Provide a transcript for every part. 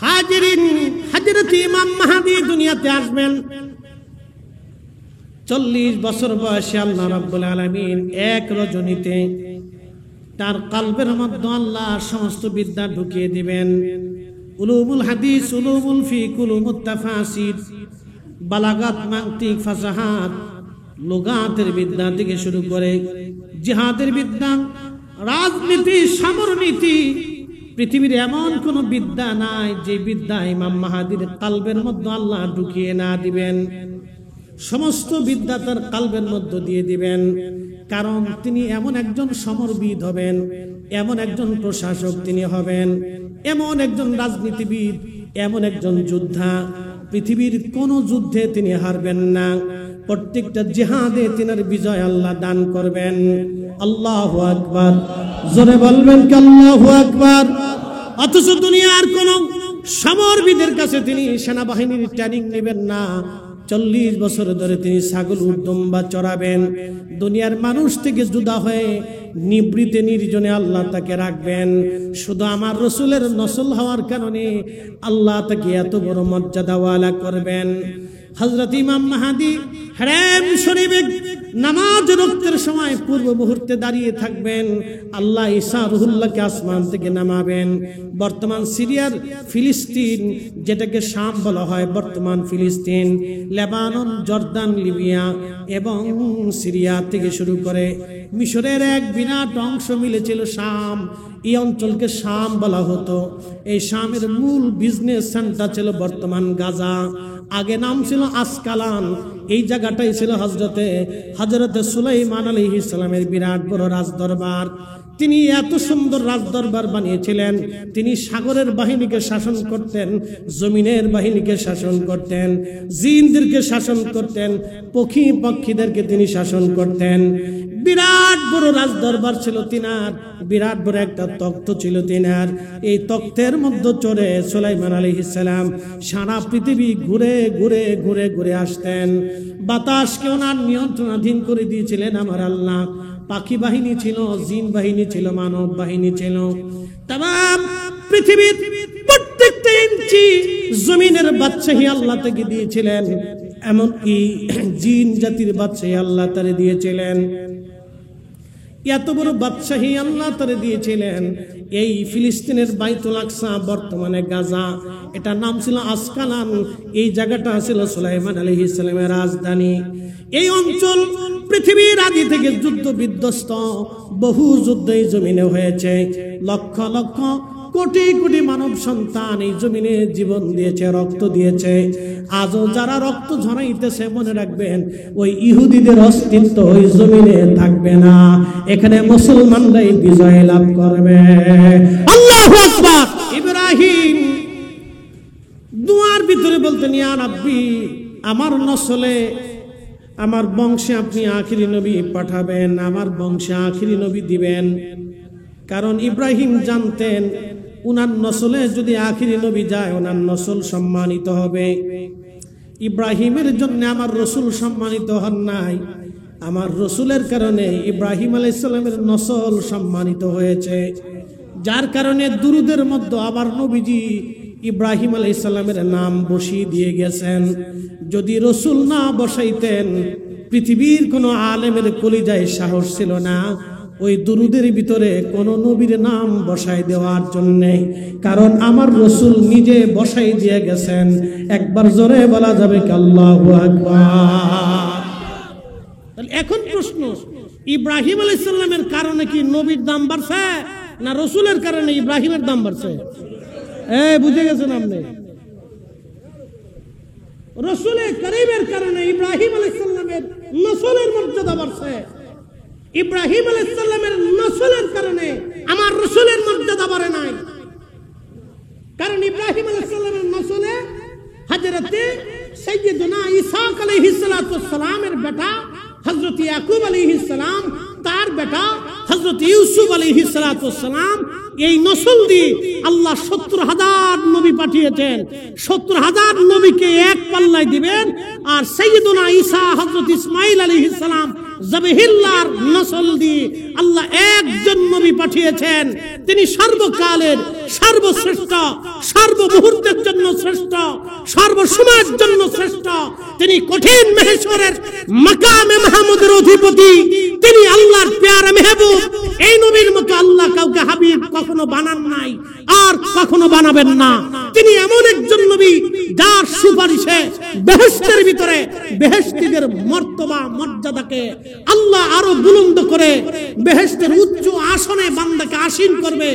হাজিরিন, হযরত ইমাম মাহদী দুনিয়াতে আসবেন। 40 বছর বয়সে আল্লাহ রাব্বুল আলামিন এক রজনীতে তার কলবের মধ্যে আল্লাহ সমস্ত বিদ্যা ঢুকিয়ে দিবেন। উলুমুল হাদিস, উলুমুল ফিক, উলুমুত তাফাসির, বালাগাত, মানতিক, ফাসাহাত, লুগাতের বিদ্যা থেকে শুরু করে জিহাদের বিদ্যা, রাজনীতি, সমরনীতি, পৃথিবীর এমন কোন বিদ্যা নাই যে বিদ্যা ইমাম মাহদীর কলবের মধ্যে আল্লাহ ঢুকিয়ে না দিবেন। সমস্ত বিদ্যা তার কলবের মধ্যে দিয়ে দিবেন, কারণ তিনি এমন একজন সমরবিদ হবেন, এমন একজন প্রশাসক তিনি হবেন, এমন একজন রাজনীতিবিদ, এমন একজন যোদ্ধা, পৃথিবীর কোন যুদ্ধে তিনি হারবেন না। প্রত্যেকটা জিহাদে তিনার বিজয় আল্লাহ দান করবেন। আল্লাহু আকবার, জোরে বলবেন কি আল্লাহু আকবার। অথচ দুনিয়ার কোন সমরবিদের কাছে তিনি সেনাবাহিনীর ট্রেনিং নেবেন না। 40 বছর ধরে তিনি ছাগল উদ্দম্বা চড়াবেন। দুনিয়ার মানুষ থেকে জুদা হয়ে নিবৃতে নির্জনে আল্লাহ তাকে রাখবেন। শুধু আমার রসুলের নসল হওয়ার কারণে আল্লাহ তাকে এত বড় মর্যাদাওয়ালা করবেন। হযরত ইমাম মাহদী হারাম শরীফে নামাজ রক্তের সময় পূর্ব মুহূর্তে দাঁড়িয়ে থাকবেন। আল্লাহ ঈসা রুহুল্লাহকে আসমান থেকে নামাবেন। বর্তমান সিরিয়ার ফিলিস্তিন, যেটাকে শাম বলা হয়, বর্তমান ফিলিস্তিন, লেবানন, জর্দান, লিবিয়া এবং সিরিয়া থেকে শুরু করে মিশরের এক বিরাট অংশ মিলেছিল শাম। এই অঞ্চলকে শাম বলা হতো। এই শামের মূল বিজনেস সেন্টার ছিল বর্তমান গাজা। আগে নাম ছিল আসকালান। এই জায়গাটাই ছিল হযরতে সুলাইমান আলাইহিস সালামের বিরাট বড় রাজদরবার। তিনি এত সুন্দর রাজদরবার বানিয়েছিলেন। তিনি সাগরের বাহিনীকে শাসন করতেন, জমিনের বাহিনীকে শাসন করতেন, জিনদেরকে শাসন করতেন, পক্ষী পক্ষীদেরকে তিনি শাসন করতেন। বিরাট বড় রাজদরবার ছিল তিনার, বিরাট বড় একটা তখ্ত ছিল তিনার। এই তখ্তের মধ্যে চড়ে সুলাইমান আলাইহিস সালাম সারা পৃথিবী ঘুরে ঘুরে ঘুরে ঘুরে আসতেন। বাতাসকে ওনার নিয়ন্ত্রণাধীন করে দিয়েছিলেন আমার আল্লাহ। পাখি বাহিনী ছিল, জিন বাহিনী ছিল, মানব বাহিনী ছিল। তাম পৃথিবীর প্রত্যেকটা ইঞ্চি জমিনের বাদশাহী আল্লাহ তাকে দিয়েছিলেন। এমনকি জিন জাতির বাদশাহী আল্লাহ তারে দিয়েছিলেন। এত বড় বাদশাহী আল্লাহ তারে দিয়েছিলেন। এই ফিলিস্তিনের বাইতুল আকসা, বর্তমানে গাজা, এটা নাম ছিল আসকালান। এই জায়গাটা ছিল সুলাইমান আলাইহিস সালামের রাজধানী। এই অঞ্চল পৃথিবীর আদি থেকে যুদ্ধ বিধ্বস্ত। বহু যুদ্ধ এই জমিনে হয়েছে। লক্ষ লক্ষ কোটি কোটি মানব সন্তান এই জমিনে জীবন দিয়েছে, রক্ত দিয়েছে। আজও যারা রক্ত ঝরাইতেছে, মনে রাখবেন ওই ইহুদিদের অস্তিত্ব ওই জমিনে থাকবে না। এখানে মুসলমানরাই বিজয় লাভ করবে। আল্লাহু আকবার। ইব্রাহিম দুয়ার ভিতরে বলতেন, ইয়া রাব্বি, আমার নসলে, আমার বংশে আপনি আখিরি নবী পাঠাবেন, আমার বংশে আখিরি নবী দিবেন। কারণ ইব্রাহিম জানতেন উনার নসলে যদি আখিরি নবী যায়, ওনার নসল সম্মানিত হবে। ইব্রাহিমের জন্য আমার রসুল সম্মানিত হন নাই, আমার রসুলের কারণে ইব্রাহিম আলাইহিস সালামের নসল সম্মানিত হয়েছে। যার কারণে দুরুদের মধ্যে আবার নবীজি ইব্রাহিম আলাইহিস সালামের নাম বসিয়ে দিয়ে গেছেন। যদি রসুল না বসাইতেন, পৃথিবীর কোনো আলেমের কলিজায় সাহস ছিল না ওই দুরুদের ভিতরে কোন নবীর নাম বসাই দেওয়ার জন্য। কারণ আমার রসুল নিজে বসাই দিয়ে গেছেন। একবার জোরে বলা যাবে কি আল্লাহু আকবার। এখন প্রশ্ন, ইব্রাহিম আলাইহিস সালামের কারণে কি নবীর দাম বাড়ছে, না রসুলের কারণে ইব্রাহিমের দাম বাড়ছে? বুঝে গেছেন আপনি? রসুল করিমের কারণে ইব্রাহিম আলাইহিস সালামের নসলের মর্যাদা বাড়ছে। ইব্রাহিম আলাইহিস সালামের নসলের কারণে আমার রসুলের মর্যাদা বাড়ে নাই। কারণ ইব্রাহিম আলাইহিস সালামের নসলে হযরতে সাইয়্যিদুনা ঈসা আলাইহিস সালাতু ওয়াস সালামের বেটা হযরত ইয়াকুব আলাইহিস সালাম, তার বেটা হযরত ইউসুফ আলাইহিস সালাতু ওয়াস সালাম, এই নসল দিয়ে আল্লাহ 70,000 নবী পাঠিয়েছেন। 70,000 নবীকে এক পাল্লায় দিবেন। আর সাইয়্যিদুনা ঈসা হযরত ইসমাঈল আলাইহিস সালাম যাবিহিল্লাহর নসল দিয়ে আল্লাহ একজন নবী পাঠিয়েছেন। তিনি সর্বকালের সর্বশ্রেষ্ঠ, সর্বমুহূর্তে শ্রেষ্ঠ, সর্বসময়ের জন্য শ্রেষ্ঠ। তিনি কঠিন মাহশরের মাকামে মাহমুদের অধিপতি, তিনি আল্লাহর পেয়ারা মেহবুব। এই নবীর মতো আল্লাহ কাউকে হাবিব কখনো বানান নাই, আর কখনো বানাবেন না। তিনি এমন একজন নবী যার সুপারিশে বেহেশতের ভিতরে বেহেশতীদের মর্তবা মর্যাদাকে আল্লাহ আরো বুলন্দ করে বেহেশতের উচ্চ আসনে বান্দাকে আসীন করবে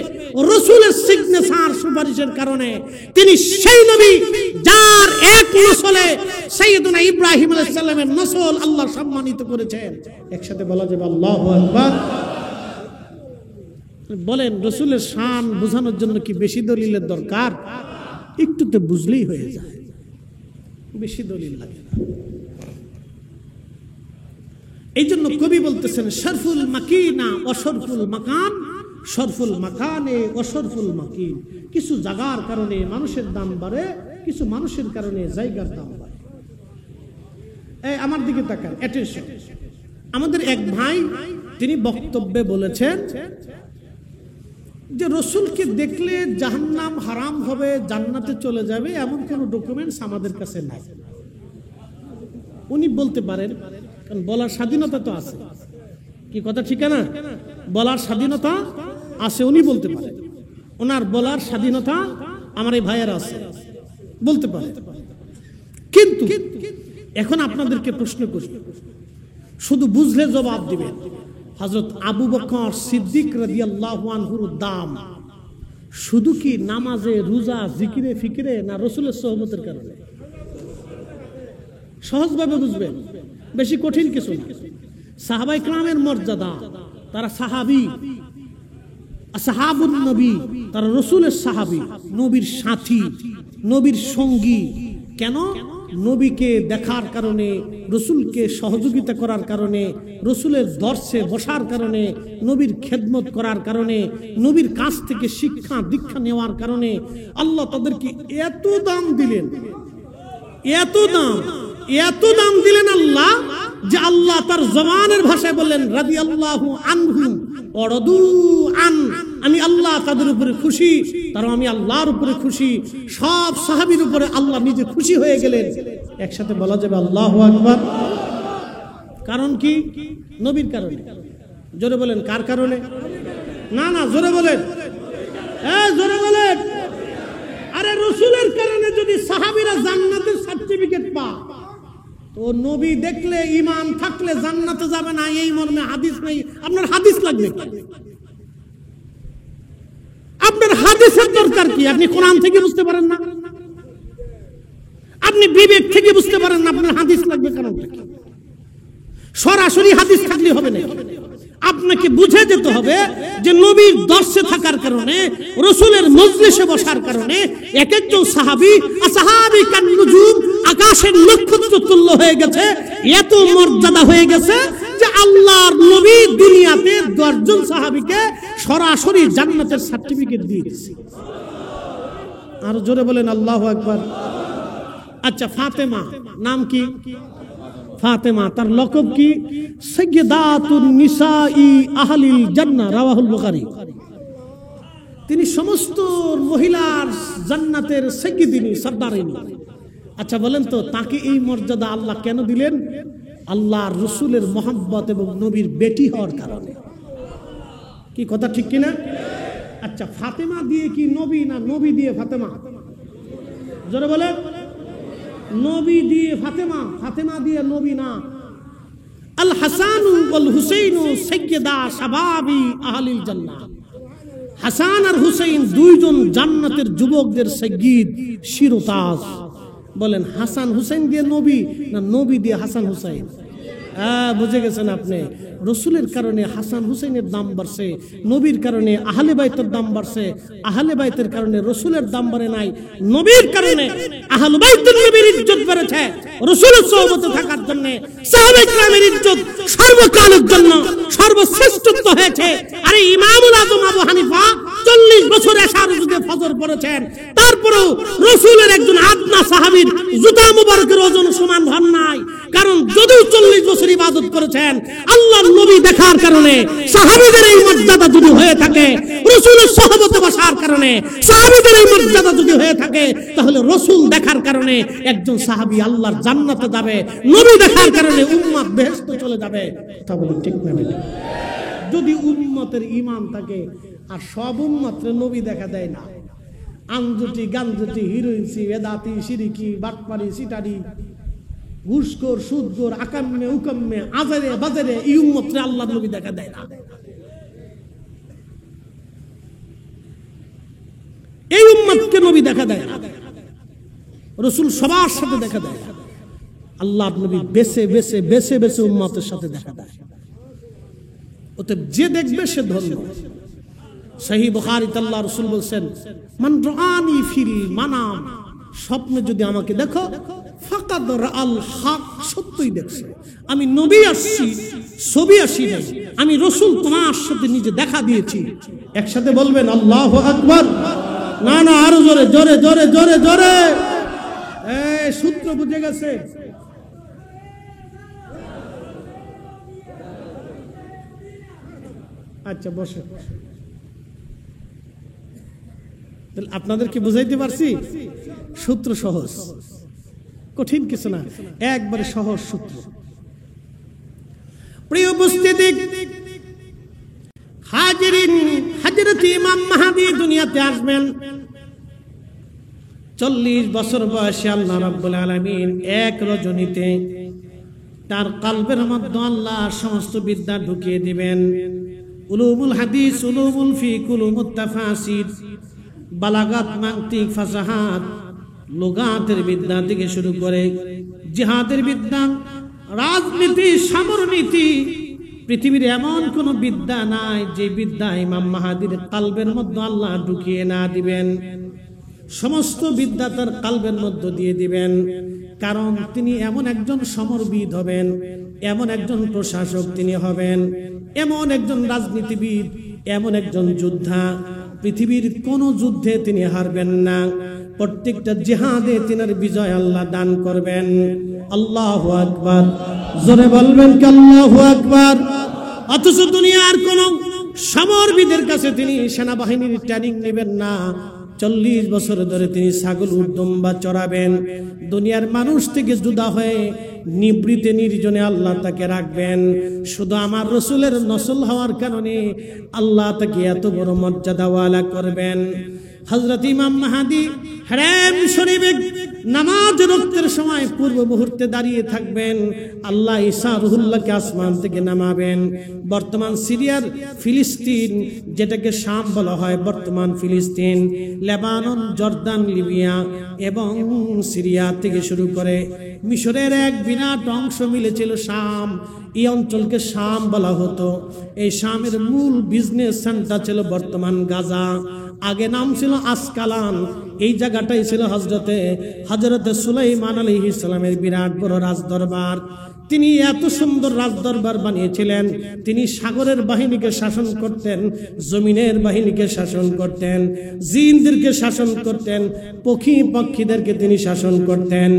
রাসূলের সিগনেচার সুপারিশের কারণে। তিনি সেই নবী যার এক নসলে সাইয়েদুনা ইব্রাহিম আলাইহিস সালামের নসল আল্লাহ সম্মানিত করেছেন। একসাথে বলা যাবে আল্লাহু আকবার। বলেন রাসূলের শান বোঝানোর জন্য কি বেশি দলিলের দরকার? একটু তো বুঝলেই হয়ে যায়, বেশি দলিল লাগে না। এই জন্য কবি বলতেছেন শরফুল মাকিনা অশরফুল মাকান, শরফুল মাকানে অশরফুল মাকিন। কিছু জায়গার কারণে মানুষের দাম বাড়ে, কিছু মানুষের কারণে জায়গার দাম বাড়ে। এই আমার দিকে তাকান, অ্যাটেনশন। আমাদের এক ভাই তিনি বক্তব্যে বলেছেন যে রসুলকে দেখলে জাহান্নাম হারাম হবে, জান্নাতে চলে যাবে, এমন কোনো ডকুমেন্টস আমাদের কাছে নাই। উনি বলতে পারেন, কারণ বলার স্বাধীনতা তো আছে। কি কথা ঠিক না? বলার স্বাধীনতা আছে, উনি বলতে পারেন। ওনার বলার স্বাধীনতা আমার এই ভাইয়ের আছে, বলতে পারে। কিন্তু এখন আপনাদেরকে প্রশ্ন করি, শুধু বুঝলে জবাব দিবেন। হযরত আবু বকর সিদ্দিক রাদিয়াল্লাহু আনহুর দাম শুধু কি নামাজে, রোজা, জিকিরে, ফিকিরে, না রাসূলের সোহবতের কারণে? সহজভাবে বুঝবেন, বেশি কঠিন কিছু না। সাহাবায়ে কেরামের মর্যাদা, তারা সাহাবী, আসহাবুন নবী, তারা রাসূলের সাহাবী, নবীর সাথী, নবীর সঙ্গী। কেন? নবীকে দেখার কারণে, রসুলকে সহযোগিতা করার কারণে, রসুলের দর্শে বসার কারণে, নবীর খেদমত করার কারণে, নবীর কাছ থেকে শিক্ষা দীক্ষা নেওয়ার কারণে আল্লাহ তাদেরকে এত দাম দিলেন, এত দাম দিলেন আল্লাহ, যে আল্লাহ তার জবানের ভাষায় বললেন রাদিয়াল্লাহু আনহু ওয়ারাদু আন। আমি আল্লাহ তাদের উপরে খুশি, তারা আমি আল্লাহর উপরে খুশি। সব সাহাবীর উপরে আল্লাহ নিজে খুশি হয়ে গেলেন। একসাথে বলা যাবে আল্লাহু আকবার। কারণ কি? নবীর কারণে। জোরে বলেন, কার কারণে? না না, জোরে বলেন, জোরে বলেন। আরে রাসূলের কারণে যদি সাহাবীরা জান্নাতের সার্টিফিকেট পায়, তো নবী দেখলে ঈমান থাকলে জান্নাতে যাবে না, এই মর্মে হাদিস নেই। আপনার হাদিস লাগবে কি? আপনার হাদিসের দরকার কি? আপনি কোরআন থেকে বুঝতে পারেন না, আপনি বিবেক থেকে বুঝতে পারেন না, আপনার হাদিস লাগবে কারণ কি? সরাসরি হাদিস থাকলে হবে না, আপনাকে বুঝে যেতে হবে যে নবীর দর্শে থাকার কারণে, রাসূলের মজলিসে বসার কারণে এক একজন সাহাবী আসহাবী কান নুজুম, আকাশের নক্ষত্র তুল্য হয়ে গেছে, এত মর্যাদা হয়ে গেছে যে আল্লাহর নবী দুনিয়াতে 10 জন সাহাবীকে সরাসরি জান্নাতের সার্টিফিকেট দিয়ে দিয়েছে। আর জোরে বলেন আল্লাহু আকবার। আচ্ছা, ফাতেমা নাম কি? ফাতেমা, তার লকব কি? সাইয়্যিদাতুন নিসাই আহলিল জান্নাহ, রাওয়াহুল বুখারী। তিনি সমস্ত মহিলার জান্নাতের সাইয়্যিদিনী, সরদারিনী। আচ্ছা বলেন তো, তাকে এই মর্যাদা আল্লাহ কেন দিলেন? আল্লাহর রাসূলের মহব্বত এবং নবীর বেটি হওয়ার কারণে। কি কথা ঠিক কিনা? আচ্ছা, ফাতেমা দিয়ে কি নবী, না নবী দিয়ে ফাতেমা? জোরে বলেন। নবী দিয়ে ফাতেমা, ফাতেমা দিয়ে নবী না। আল হাসান ওয়াল হুসাইন সাইয়্যিদা শাবাবি আহলিল জান্নাহ। হাসান আর হুসাইন দুইজন জান্নাতের যুবকদের সাইয়্যিদ, শিরোতাজ। বলেন, হাসান হুসাইন দিয়ে নবী, না নবী দিয়ে হাসান হুসাইন? বুঝে গেছেন আপনি। রাসূলের কারণে হাসান হুসাইনের দাম বাড়ছে, নবীর কারণে আহলে বাইতের দাম বাড়ছে। আহলে বাইতের কারণে রাসূলের দাম বাড়ে নাই, নবীর কারণে আহলে বাইতের নবীর ইজ্জত বেড়েছে। রাসূলের সোহবতে থাকার জন্য সাহাবায়ে কেরামের ইজ্জত সর্বকালের জন্য সর্বশ্রেষ্ঠত্ব হয়েছে। আরে ইমামুল আযম আবু হানিফা 40 বছর এশার রুজুতে ফজর পড়েছেন, তার তারপরেও রাসূলের একজন আদনা সাহাবীর জুতা মুবারকের ওজন সমান হন নাই। কারণ যদিও 40 বছর ইবাদত করেছেন, আল্লাহর নবী দেখার কারণে সাহাবীদের এই মর্যাদা যদি হয়ে থাকে, রাসূলের সহবতে বসার কারণে সাহাবীদের এই মর্যাদা যদি হয়ে থাকে, তাহলে রাসূল দেখার কারণে একজন সাহাবী আল্লাহর জান্নাতে যাবে, নবী দেখার কারণে উম্মত বেহেশতে চলে যাবে। তা বলে ঠিক না? যদি উম্মতের ঈমান থাকে, আর সব উম্মতের নবী দেখা দেয় না, আঞ্জুটি গাঞ্জুটি হিরোইনসি বেদাতি শিরিকি বাটপারি সিটারি ঘুষখোর সুদখোর আকাম্মে উকাম্মে আজারে বাজারে এই উম্মতরে আল্লাহর নবী দেখা দেয় না। এই উম্মতকে নবী দেখা দেয় না, রাসূল সবার সাথে দেখা দেয়। আল্লাহর নবী বেছে বেছে বেছে বেছে উম্মতের সাথে দেখা দেয়। অতএব যে দেখবে সে ধন্য। সহিহ বুখারীতে আল্লাহ রাসূল বলেন, মান রাআনি ফিল মানাম, স্বপ্নে যদি আমাকে দেখো, ফাকাদ রাআল হক, সত্যই দেখছো। আমি নবী আসছি, ছবি আসি নাই, আমি রাসূল তোমার সাথে নিজে দেখা দিয়েছি। একসাথে বলবেন আল্লাহু আকবার। না না, আরো জোরে জোরে জোরে জোরে জোরে। এই সূত্র বুঝে গেছে? আচ্ছা বসে, আপনাদেরকে বুঝাইতে পারছি? সূত্র সহজ, কঠিন কিছু না, একবারে সহজ সূত্র। প্রিয় উপস্থিতি, হাজিরিন, হযরত ইমাম মাহদী দুনিয়াতে আসবেন। 40 বছর বয়সে আল্লাহ রাব্বুল আলামিন এক রজনীতে তার কলবের মধ্যে আল্লাহ সমস্ত বিদ্যা ঢুকিয়ে দিবেন। উলুমুল হাদিস, উলুমুল ফিক, উলুমুত তাফাসির, বালাগাত, মান্তিক, ফাসাহাত, লুগাতের বিদ্যা থেকে শুরু করে জিহাদের বিদ্যা, রাজনীতি, সামরনীতি, পৃথিবীর এমন কোন বিদ্যা নাই যে বিদ্যা ইমাম মাহদীর কলবের মধ্যে আল্লাহ ঢুকিয়ে না দিবেন। সমস্ত বিদ্যা তার কলবের মধ্যে দিয়ে দিবেন। কারণ তিনি এমন একজন সমরবিদ হবেন, এমন একজন প্রশাসক তিনি হবেন, এমন একজন রাজনীতিবিদ, এমন একজন যোদ্ধা, পৃথিবীর কোন যুদ্ধে তিনি হারবেন না। প্রত্যেকটা জিহাদে তিনার বিজয় আল্লাহ দান করবেন। আল্লাহু আকবার, জোরে বলবেন কি আল্লাহু আকবার। অথচ দুনিয়ার কোন সমরবিদের কাছে তিনি সেনাবাহিনীর ট্রেনিং নেবেন না। 40 বছর ধরে তিনি ছাগল উদ্দম্বা চড়াবেন। দুনিয়ার মানুষ থেকে জুদা হয়ে নিবৃতে নির্জনে আল্লাহ তাকে রাখবেন। শুধু আমার রাসূলের নসল হওয়ার কারণে আল্লাহ তাকে এত বড় মর্যাদাওয়ালা করবেন। হযরত ইমাম মাহদী হারাম শরীফে নামাজ রক্তের সময় পূর্ব মুহূর্তে দাঁড়িয়ে থাকবেন। আল্লাহ ঈসা রুহুল্লাহকে আসমান থেকে নামাবেন। বর্তমান সিরিয়ার ফিলিস্তিন, যেটাকে শাম বলা হয়, বর্তমান ফিলিস্তিন, লেবানন, জর্দান, লিবিয়া এবং সিরিয়া থেকে শুরু করে মিশরের এক বিরাট অংশ মিলেছিল শাম। এই অঞ্চলকে শাম বলা হতো। এই শামের মূল বিজনেস সেন্টার ছিল বর্তমান গাজা। আগে নাম ছিল আসকালান। এই জায়গাটাই ছিল হযরতে সুলাইমান আলাইহিস সালামের বিরাট বড় রাজদরবার। তিনি এত সুন্দর রাজদরবার বানিয়েছিলেন। তিনি সাগরের বাহিনীকে শাসন করতেন, জমিনের বাহিনীকে শাসন করতেন, জিনদেরকে শাসন করতেন, পক্ষী পক্ষীদেরকে তিনি শাসন করতেন।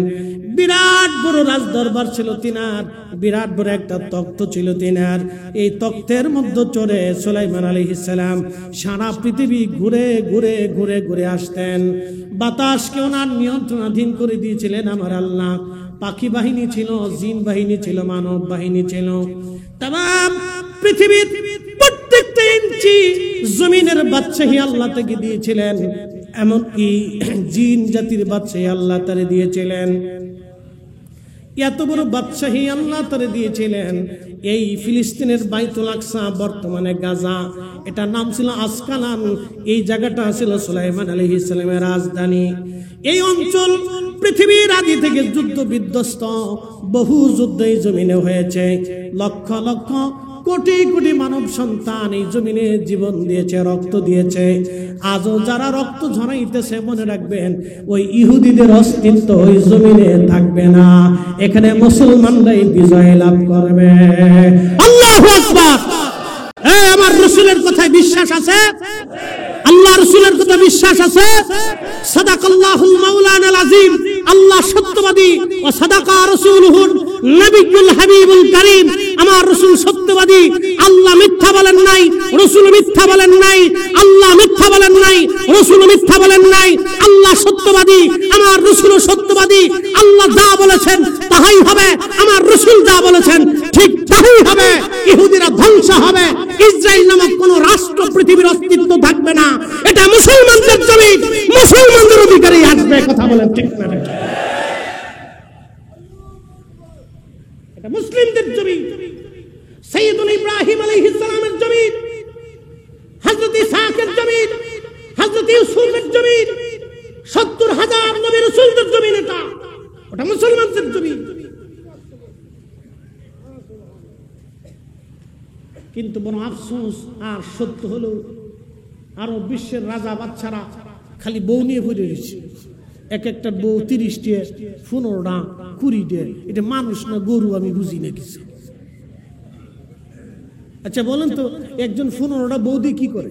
বিরাট বড় রাজদরবার ছিল তিনার, বিরাট বড় একটা তখ্ত ছিল তিনার। এই তখ্তের মধ্যে চড়ে সুলাইমান আলাইহিস সালাম সারা পৃথিবী ঘুরে ঘুরে ঘুরে ঘুরে আসতেন। বাতাসকে ওনার নিয়ন্ত্রণাধীন করে দিয়েছিলেন আমার আল্লাহ। পাখি বাহিনী ছিল, জিন বাহিনী ছিল, মানব বাহিনী ছিল। তাম পৃথিবীর প্রত্যেকটা ইঞ্চি জমিনের বাদশাহী আল্লাহ তাকে দিয়েছিলেন। এমনকি জিন জাতির বাদশাহী আল্লাহ তারে দিয়েছিলেন। এত বড় বাদশাহী আল্লাহ তারে দিয়েছিলেন। এই ফিলিস্তিনের বাইতুল আকসা, বর্তমানে গাজা, এটা নাম ছিল আসকালান। এই জায়গাটা ছিল সুলাইমান আলাইহিস সালামের রাজধানী। এই অঞ্চল পৃথিবীর আদি থেকে যুদ্ধ বিধ্বস্ত। বহু যুদ্ধ এই জমিনে হয়েছে। লক্ষ লক্ষ কোটি কোটি মানব সন্তান এই জমিনে জীবন দিয়েছে, রক্ত দিয়েছে। আজও যারা রক্ত ঝরাইতেছে, মনে রাখবেন ওই ইহুদিদের অস্তিত্ব ওই জমিনে থাকবে না। এখানে মুসলমানরাই বিজয় লাভ করবে। আল্লাহু আকবার। আমার রাসূলের কথায় বিশ্বাস আছে? আল্লাহ রাসূলের কথা বিশ্বাস আছে? সাদাকাল্লাহুল মাওলানাল আযীম, আল্লাহ সত্যবাদী, ওয়া সাদাকা রাসূলুহুন নবিয়ুল হাবিবুল কারীম, আমার রাসূল সত্যবাদী, আল্লাহ মিথ্যা বলেন নাই, রাসূল মিথ্যা বলেন নাই, আল্লাহ মিথ্যা বলেন নাই, রাসূল মিথ্যা বলেন নাই, আল্লাহ সত্যবাদী, আমার রাসূল সত্যবাদী, আল্লাহ যা বলেছেন তাই হবে, আমার রাসূল যা বলেছেন ঠিক তাই হবে। ইহুদিরা ধ্বংস হবে, ইসরায়েল নামক কোন রাষ্ট্র পৃথিবীর অস্তিত্ব থাকবে না। এটা মুসলমানদের জমি, মুসলমানদের অধিকারে আসবে। কথা বলেন ঠিক না? এটা মুসলিমদের জমি, সাইয়্যিদুনা ইব্রাহিম আলাইহিস সালামের জমি, হযরত ইসহাকের জমি, হযরত ইউসুফের জমি, ৭০,০০০ নবী রাসূলদের জমি। এটা ওটা মুসলমানদের জমি। কিন্তু বড় আফসোস আর সত্য হলো, আরো বিশ্বের রাজা বাচ্চারা খালি বউ নিয়ে ভরে রয়েছে। এক একটা বউ ৩০টা, ১৫টা, ২০টা। এটা মানুষ না গরু, আমি বুঝি না কিছু। আচ্ছা বলেন তো, একজন ১৫টা বউ দিয়ে কি করে?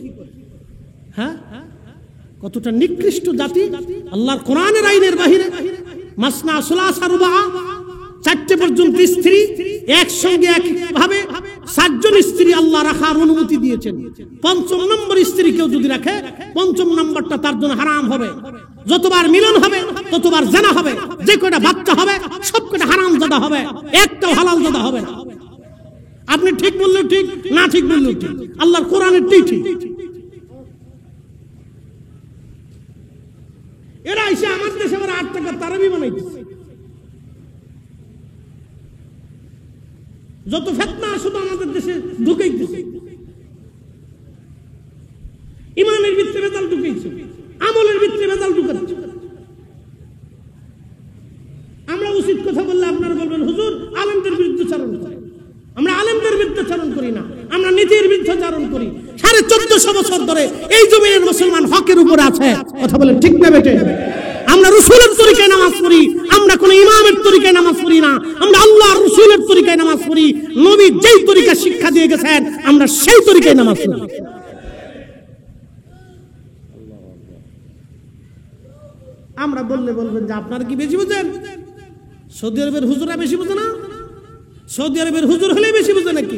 হ্যাঁ, কতটা নিকৃষ্ট জাতি। আল্লাহর কোরআনের আইনের বাহিরে মাসনা সুলাসা রুবা, ৪টে পর্যন্ত স্ত্রী একসঙ্গে একভাবে ৭ জন স্ত্রী আল্লাহ রাখার অনুমতি দিয়েছেন। ৫ম নম্বর স্ত্রী কেউ যদি রাখে, ৫ম নম্বরটা তার জন্য হারাম হবে। যতবার মিলন হবে ততবার জানা হবে, যে কয়টা বাচ্চা হবে সব কয়টা হারাম জাদা হবে, একটাও হালাল জাদা হবে না। আপনি ঠিক বললেও ঠিক, না ঠিক বললেও ঠিক, আল্লাহর কোরআনের ঠিক। এরা এসে আমার দেশে আবার ৮ টাকা তারাবি বানাইতেছে। যত ফিতনা শুধু আমাদের দেশে ঢুকাইতেছে, ইমানের ভিতরে ভেজাল ঢুকাইছে, আমলের ভিতরে ভেজাল ঢুকাচ্ছে। আমরা উচিত কথা বললে আপনারা বলবেন হুজুর আলেমদের বিরুদ্ধে চারণ করে। আমরা আলেমদের বিরুদ্ধে চারণ করি না, আমরা নীতির বিরুদ্ধে চারণ করি। ১৪৫০ বছর ধরে এই জমিনের মুসলমান হকের উপরে আছে। কথা বলেন ঠিক না বেটে? আমরা রাসূলের তরিকায় নামাজ পড়ি, আমরা কোন ইমামের তরিকায় নামাজ পড়ি না। আমরা আল্লাহর রাসূলের তরিকায় নামাজ পড়ি। নবী যেই তরিকা শিক্ষা দিয়ে গেছেন আমরা সেই তরিকায় নামাজ পড়ি। আমরা বললে বলবেন যে আপনারা কি বেশি বুঝেন? সৌদি আরবের হুজুরা বেশি বুঝে না? সৌদি আরবের হুজুর হলে বেশি বুঝে নাকি?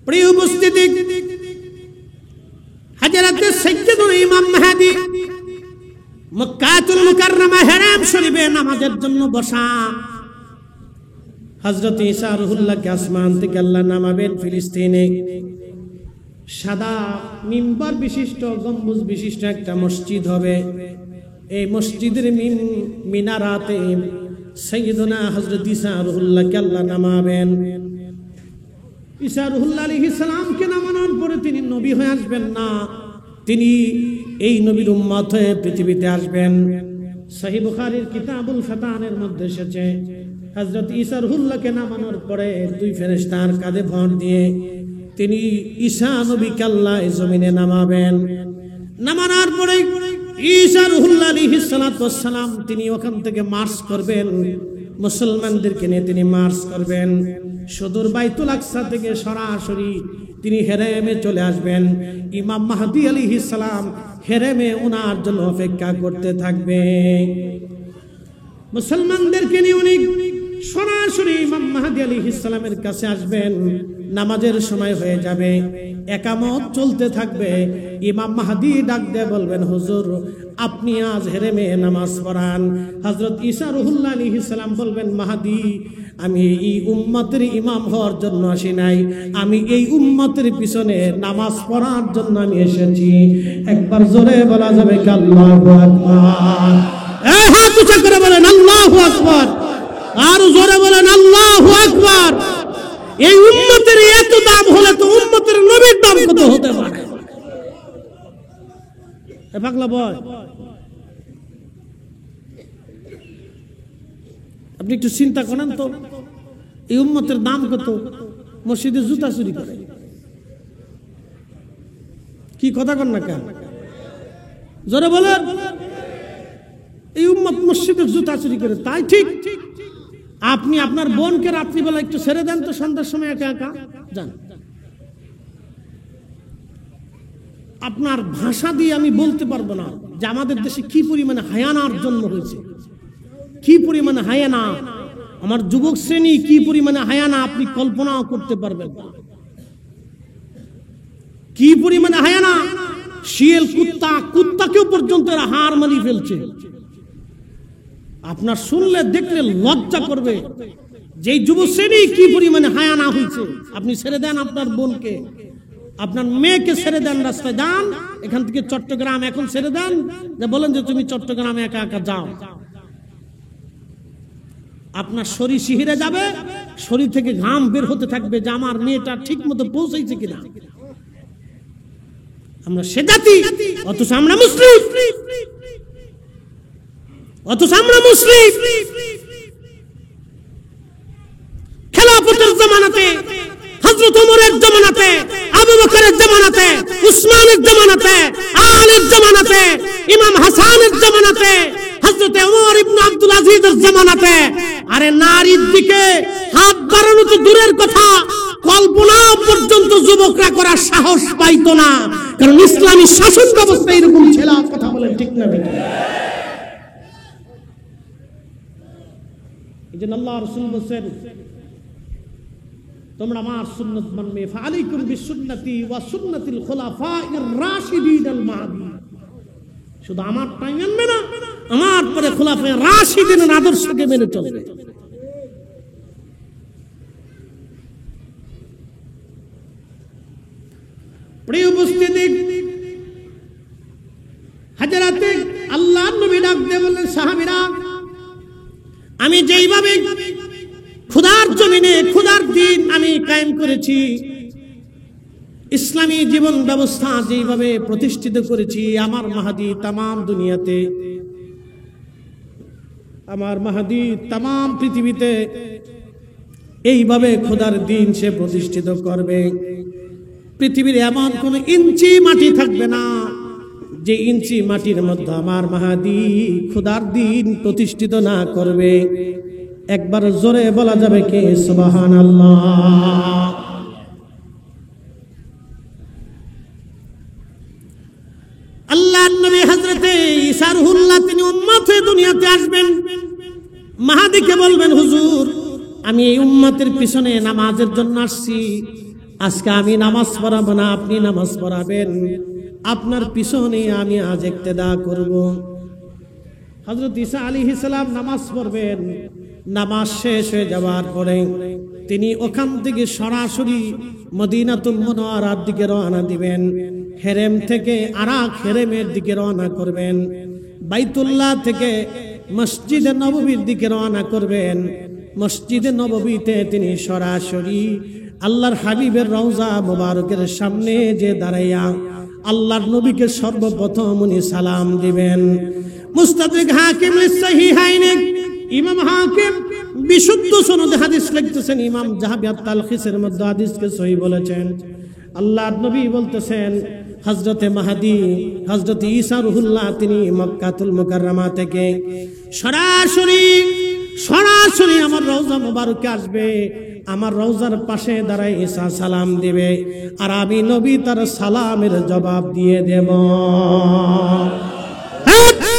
প্রিয় উপস্থিতি, হযরত সাইয়্যিদুনা ইমাম মাহদী মক্কাতুল মুকাররমা হারাম শরীফে নামাজের জন্য বসা। হযরত ঈসা রুহুল্লাহকে আসমান থেকে আল্লাহ নামাবেন ফিলিস্তিনে। সাদা মিম্বার বিশিষ্ট, গম্বুজ বিশিষ্ট একটা মসজিদ হবে। এই মসজিদের মিনারাতে সাইয়্যিদুনা হযরত ঈসা রুহুল্লাহকে আল্লাহ নামাবেন। ঈসা রুহুল্লাহ আলাইহিস সালামকে নামানোর পরে তিনি নবী হয়ে আসবেন না, তিনি এই নবীর উম্মত হয়ে পৃথিবীতে আসবেন। সহিহ বুখারীর কিতাবুল ফাতানের মধ্যে এসেছে, হযরত ঈসা রুহুল্লাহকে নামানোর পরে 2 ফেরেশতার কাঁধে ভর দিয়ে তিনি ঈসা নবীকে আল্লাহ এই জমিনে নামাবেন। নামানোর পরে ঈসা রুহুল্লাহ আলাইহিস সালাতু ওয়াস সালাম তিনি ওখান থেকে মার্চ করবেন, মুসলমানদেরকে নিয়ে তিনি মার্চ করবেন। সুদূর বাইতুল আকসা থেকে সরাসরি তিনি হেরেমে চলে আসবেন। ইমাম মাহদী আলাইহিস সালাম হেরেমে ওনার জন্য অপেক্ষা করতে থাকবে। মুসলমানদেরকে নিয়ে উনি সরাসরি ইমাম মাহদী আলাইহিস সালামের কাছে আসবেন। নামাজের সময় হয়ে যাবে, একামত চলতে থাকবে। ইমাম মাহদী ডাক দিয়ে বলবেন, হুজুর আপনি আজ হেরেমে নামাজ পড়ান। হযরত ঈসা রুহুল্লাহ আলাইহিস সালাম বলবেন, মাহদী আমি এই উম্মতের ইমাম হওয়ার জন্য আসি নাই, আমি এই উম্মতের পিছনে নামাজ পড়ার জন্য আমি এসেছি। একবার জোরে বলা যাবে কি আল্লাহু আকবার? হাত উঁচু করে বলেন আল্লাহু আকবার, আর জোরে বলেন আল্লাহু আকবার। এই উম্মতের এত দাম হলে তো উম্মতের নবীর দাম কত হতে পারে? এ পাগলা বয়, আপনি একটু চিন্তা করেন তো, এই উম্মতের দাম কত? মসজিদে জুতা চুরি করে, কি কথা কন না কেন? জোরে বলেন, এই উম্মত মসজিদের জুতা চুরি করে, তাই ঠিক। আপনি আপনার বোনকে রাত্রিবেলা একটু ছেড়ে দেন তো, সন্ধ্যার সময় একা একা যান। আপনার ভাষা দিয়ে আমি বলতে পারবো না যে আমাদের দেশে কি পরিমাণে হায়ানার জন্ম হয়েছে, কি পরিমাণে হায়ানা, আমার যুবক শ্রেণী কি পরিমাণে হায়ানা আপনি কল্পনাও করতে পারবেন না। কি পরিমাণে হায়ানা, শিয়াল, কুত্তাকেও পর্যন্ত এরা হার মানিয়ে ফেলছে। আপনার শুনলে দেখলে লজ্জা করবে যে যুব শ্রেণী কি পরিমাণে হায়ানা হয়েছে। আপনি ছেড়ে দেন আপনার বোনকে, আপনার মেয়েকে ছেড়ে দেন, রাস্তায় যান, এখান থেকে চট্টগ্রাম এখন ছেড়ে দেন, যে বলেন যে তুমি চট্টগ্রামে একা একা যাও, আপনার শরীর শিহরে যাবে, শরীর থেকে ঘাম বের হতে থাকবে যে আমার মেয়েটা ঠিক মতো পৌঁছাইছে কিনা। আমরা সে জাতি, অথচ আমরা মুসলিম, অথচ আমরা মুসলিম। খেলাফতের জামানাতে, হযরত ওমরের জামানাতে, আবু বকরের জামানাতে, উসমানের জামানাতে, আলীর জামানাতে, ইমাম হাসানের জামানাতে, হযরত ওমর ইবনে আব্দুল আজিজের জামানাতে আরে নারীর দিকে হাত বাড়ানো তো দূরের কথা, কল্পনা পর্যন্ত যুবকরা করার সাহস পাইতো না, কারণ ইসলামী শাসন ব্যবস্থা এরকম ছিল। কথা বলেন ঠিক না বেঠিক? এইজন্য আল্লাহ রাসূল বলেন তোমরা আমার সুন্নাত মানবে, ফাআলাইকুম বিসুন্নতি ওয়া সুন্নাতিল খুলাফাইর রাশিদিনাল মাহদিয়িন। শুধু আমার টাইম মানবে না, আমার পরে খুলাফায়ে রাশিদিনের আদর্শকে মেনে চলবে। প্রিয় উপস্থিতি, হযরতে আল্লাহর নবী ডাক দিয়ে বললেন, সাহাবীরা আমি যেইভাবে খোদার জমিনে খোদার দিন আমি কায়েম করেছি, ইসলামী জীবন ব্যবস্থা যেইভাবে প্রতিষ্ঠিত করেছি, আমার মাহদী তামাম দুনিয়াতে, আমার মাহদী তামাম পৃথিবীতে এইভাবে খোদার দিন সে প্রতিষ্ঠিত করবে। পৃথিবীর এমন কোন ইঞ্চি মাটি থাকবে না যে ইঞ্চি মাটির মধ্যে আমার মাহদী খোদার দিন প্রতিষ্ঠিত না করবে। একবার জোরে বলা যাবে কে সুবহানাল্লাহ। আল্লাহর নবী হযরতে ঈসা রুহুল্লাহ তিনি উম্মত হয়ে দুনিয়াতে আসবেন। মাহদীকে বলবেন, হুজুর আমি এই উম্মতের পিছনে নামাজের জন্য আসছি, আজকে আমি নামাজ পড়াবো না, আপনি নামাজ পড়াবেন, আপনার পিছনে আমি আজ ইক্তেদা করব। হযরত ঈসা আলাইহিস সালাম নামাজ পড়বেন। নামাজ শেষ হয়ে যাওয়ার পরে তিনি ওখান থেকে সরাসরি মদিনাতুল মুনাওয়ারার দিকে রওনা দিবেন। হেরেম থেকে আরাক হেরেমের দিকে রওনা করবেন। বাইতুল্লাহ থেকে মসজিদে নববীর দিকে রওনা করবেন। মসজিদে নববীতে তিনি সরাসরি আল্লাহর হাবিবের রওজা মুবারকের সামনে যে দাঁড়াইয়া আল্লাহর নবীকে সর্বপ্রথম উনি সালাম দিবেন। মুস্তাদরিক হাকিম লিসহিহাইনে ইমাম হাকিম বিশুদ্ধ সনদে হাদিস লিখতেছেন, ইমাম যাহাবী আত-তালখিসের মধ্যে হাদিসকে সহিহ বলেছেন। আল্লাহর নবী বলতেছেন, হযরতে মাহদী হযরত ঈসা রুহুল্লাহ তিনি মক্কাতুল মুকাররমা থেকে সরাসরি আমার রওজা মুবারকে আসবে, আমার রওজার পাশে দাঁড়ায় ঈসা সালাম দিবে, আর আমি নবী তার সালামের জবাব দিয়ে দেব।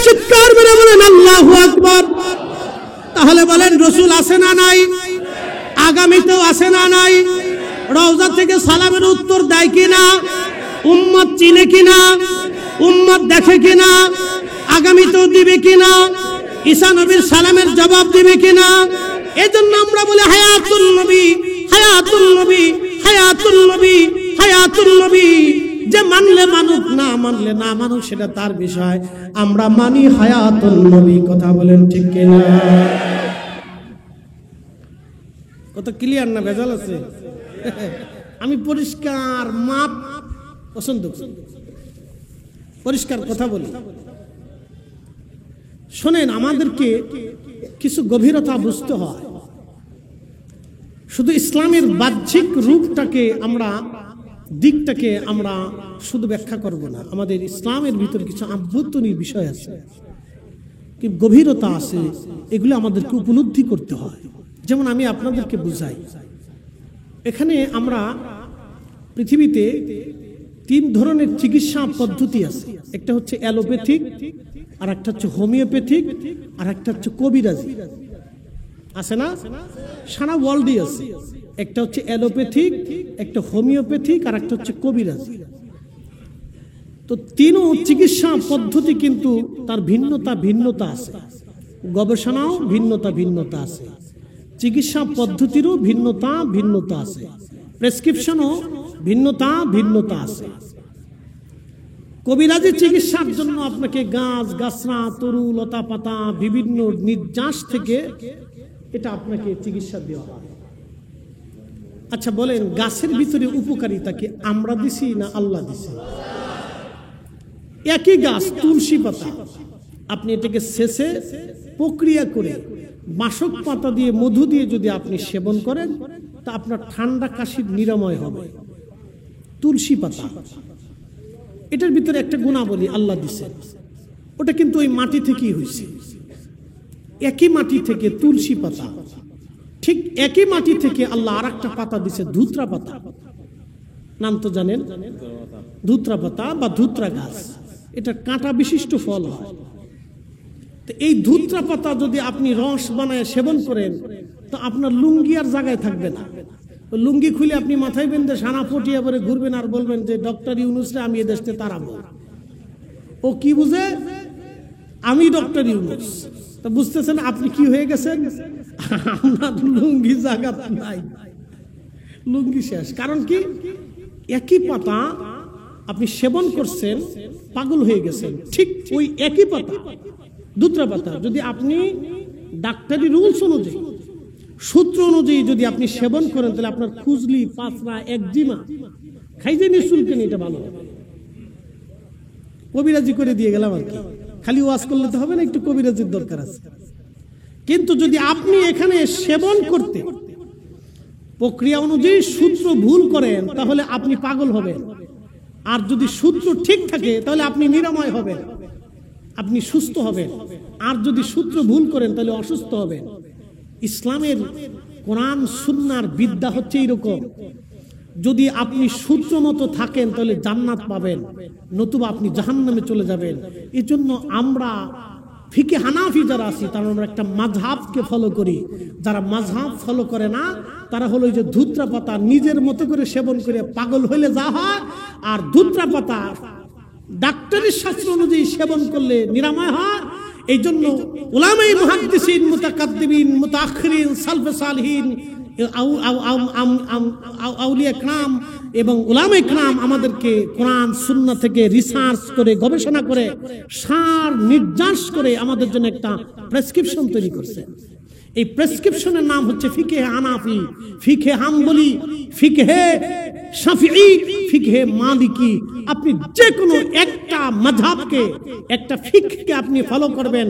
চিৎকার করে বলেন আল্লাহু আকবার। তাহলে বলেন রাসূল আছে না নাই? আগামীতেও আছে না নাই? রওজা থেকে সালামের উত্তর দেয় কিনা? উম্মত চিনে কিনা? উম্মত দেখে কিনা? আগামীতেও দিবে কিনা? ঈসা নবীর সালামের জবাব দিবে কিনা? এজন্য আমরা বলি হায়াতুন নবী, হায়াতুন নবী, হায়াতুন নবী, হায়াতুন নবী। যে মানলে মানুক, না মানলে না মানুক, সেটা তার বিষয়। আমরা মানি হায়াতুন নবী। কথা বলেন ঠিক কিনা? কত ক্লিয়ার না? ভেজাল আছে? আমি পরিষ্কার মাপ পছন্দ করি, পরিষ্কার কথা বলি। শোনেন, আমাদেরকে কিছু গভীরতা বুঝতে হয়। শুধু ইসলামের বাহ্যিক রূপটাকে আমরা, দিকটাকে আমরা শুধু ব্যাখ্যা করব না। আমাদের ইসলামের ভিতরে কিছু আভ্যন্তরীণ বিষয় আছে, কি গভীরতা আছে, এগুলো আমাদেরকে উপলব্ধি করতে হয়। যেমন আমি আপনাদেরকে বুঝাই, এখানে আমরা পৃথিবীতে 3 ধরনের চিকিৎসা পদ্ধতি আছে। একটা হচ্ছে অ্যালোপ্যাথিক, আর একটা হচ্ছে হোমিওপ্যাথিক, আর একটা হচ্ছে কবিরাজি। আছে না? সারা ওয়ার্ল্ডই আছে। একটা হচ্ছে অ্যালোপ্যাথিক, একটা হোমিওপ্যাথিক, আর একটা হচ্ছে কবিরাজি। তো 3 চিকিৎসা পদ্ধতি কিন্তু তার ভিন্নতা আছে, গবেষণাও ভিন্নতা আছে, চিকিৎসা পদ্ধতিরও ভিন্নতা আছে, প্রেসক্রিপশনও ভিন্নতা আছে। কবিরাজি চিকিৎসার জন্য আপনাকে গাছ গাছরা, তরু লতা পাতা, বিভিন্ন নির্যাস থেকে এটা আপনাকে চিকিৎসা দেওয়া হয়। আচ্ছা বলেন, গাছের ভিতরে উপকারিতা কি আমরা দিছি না আল্লাহ দিছি? একই গাছ তুলসী পাতা, আপনি এটাকে শেষে প্রক্রিয়া করে বাসক পাতা দিয়ে মধু দিয়ে যদি আপনি সেবন করেন তা আপনার ঠান্ডা কাশির নিরাময় হবে। তুলসী পাতা, এটার ভিতরে একটা গুণাবলী আল্লাহ দিছে, ওটা কিন্তু ওই মাটি থেকেই হয়েছে। একই মাটি থেকে তুলসী পাতা, ঠিক একই মাটি থেকে আল্লাহ আর একটা পাতা দিছে, ধুত্রা পাতা। নাম তো জানেন, ধুত্রা পাতা বা ধুত্রা গাছ। এটা কাঁটা বিশিষ্ট ফল হয়। তো এই ধুত্রা পাতা যদি আপনি রস বানায় সেবন করেন তো আপনার লুঙ্গি আর জায়গায় থাকবে না। লুঙ্গি খুলে আপনি মাথায় বেঁধে সানা পটিয়ে পরে ঘুরবেন আর বলবেন যে ডক্টর ইউনুসরে আমি এ দেশে তাড়াবো। ও কি বুঝে? আমি ডক্টর ইউনুস। তা বুঝতেছেন আপনি কি হয়ে গেছেন? আপনার লুঙ্গি জায়গা নাই, লুঙ্গি শেষ। কারণ কি? একই পাতা আপনি সেবন করছেন, পাগল হয়ে গেছেন। ঠিক ওই একই পাতা, ধুত্রা পাতা, যদি আপনি ডাক্তারি রুলস অনুযায়ী, সূত্র অনুযায়ী যদি আপনি সেবন করেন তাহলে আপনার খুজলি, পাঁচরা, একজিমা, খাইজে নিঃশুল্কে এটা ভালো হবে। কবিরাজি করে দিয়ে গেলাম আর কি, খালি ওয়াজ করলে তো হবে না, একটু কবিরাজির দরকার আছে। কিন্তু যদি আপনি এখানে সেবন করতে প্রক্রিয়া অনুযায়ী সূত্র ভুল করেন তাহলে আপনি পাগল হবেন, আর যদি সূত্র ঠিক থাকে তাহলে আপনি নিরাময় হবেন, আপনি সুস্থ হবেন। আর যদি সূত্র ভুল করেন তাহলে অসুস্থ হবেন। ইসলামের কোরআন সুন্নাহর বিদ্যা হচ্ছে এরকম, যদি আপনি সূত্র মতো থাকেন তাহলে জান্নাত পাবেন, নতুবা আপনি জাহান্নামে চলে যাবেন। এই জন্য আমরা ফিকে হানাফি যারা আছি তারা আমরা একটা মাযহাবকে ফলো করি। যারা মাযহাব ফলো করে না তারা হলো ওই যে ধুত্রা পাতা নিজের মতো করে সেবন করে পাগল হইলে যা হয়, আর ধুত্রা পাতা ডাক্তারের শাস্ত্র অনুযায়ী সেবন করলে নিরাময় হয়। এই জন্য উলামায়ে মুহাদ্দিসিন, মুতাকাদ্দিমিন, মুতাআখিরিন, সালফে সালিহিন, আউলিয়া کرام এবং উলামায়ে کرام আমাদেরকে কোরআন সুন্নাহ থেকে রিসার্চ করে, গবেষণা করে, সার নির্যাস করে আমাদের জন্য একটা প্রেসক্রিপশন তৈরি করছে। এই প্রেসক্রিপশনের নাম হচ্ছে ফিকহে হানাফি, ফিকহে হাম্বলি, ফিকহে শাফিঈ, ফিকহে মালিকি। আপনি যে কোনো একটা মাযহাবকে, একটা ফিকহকে আপনি ফলো করবেন,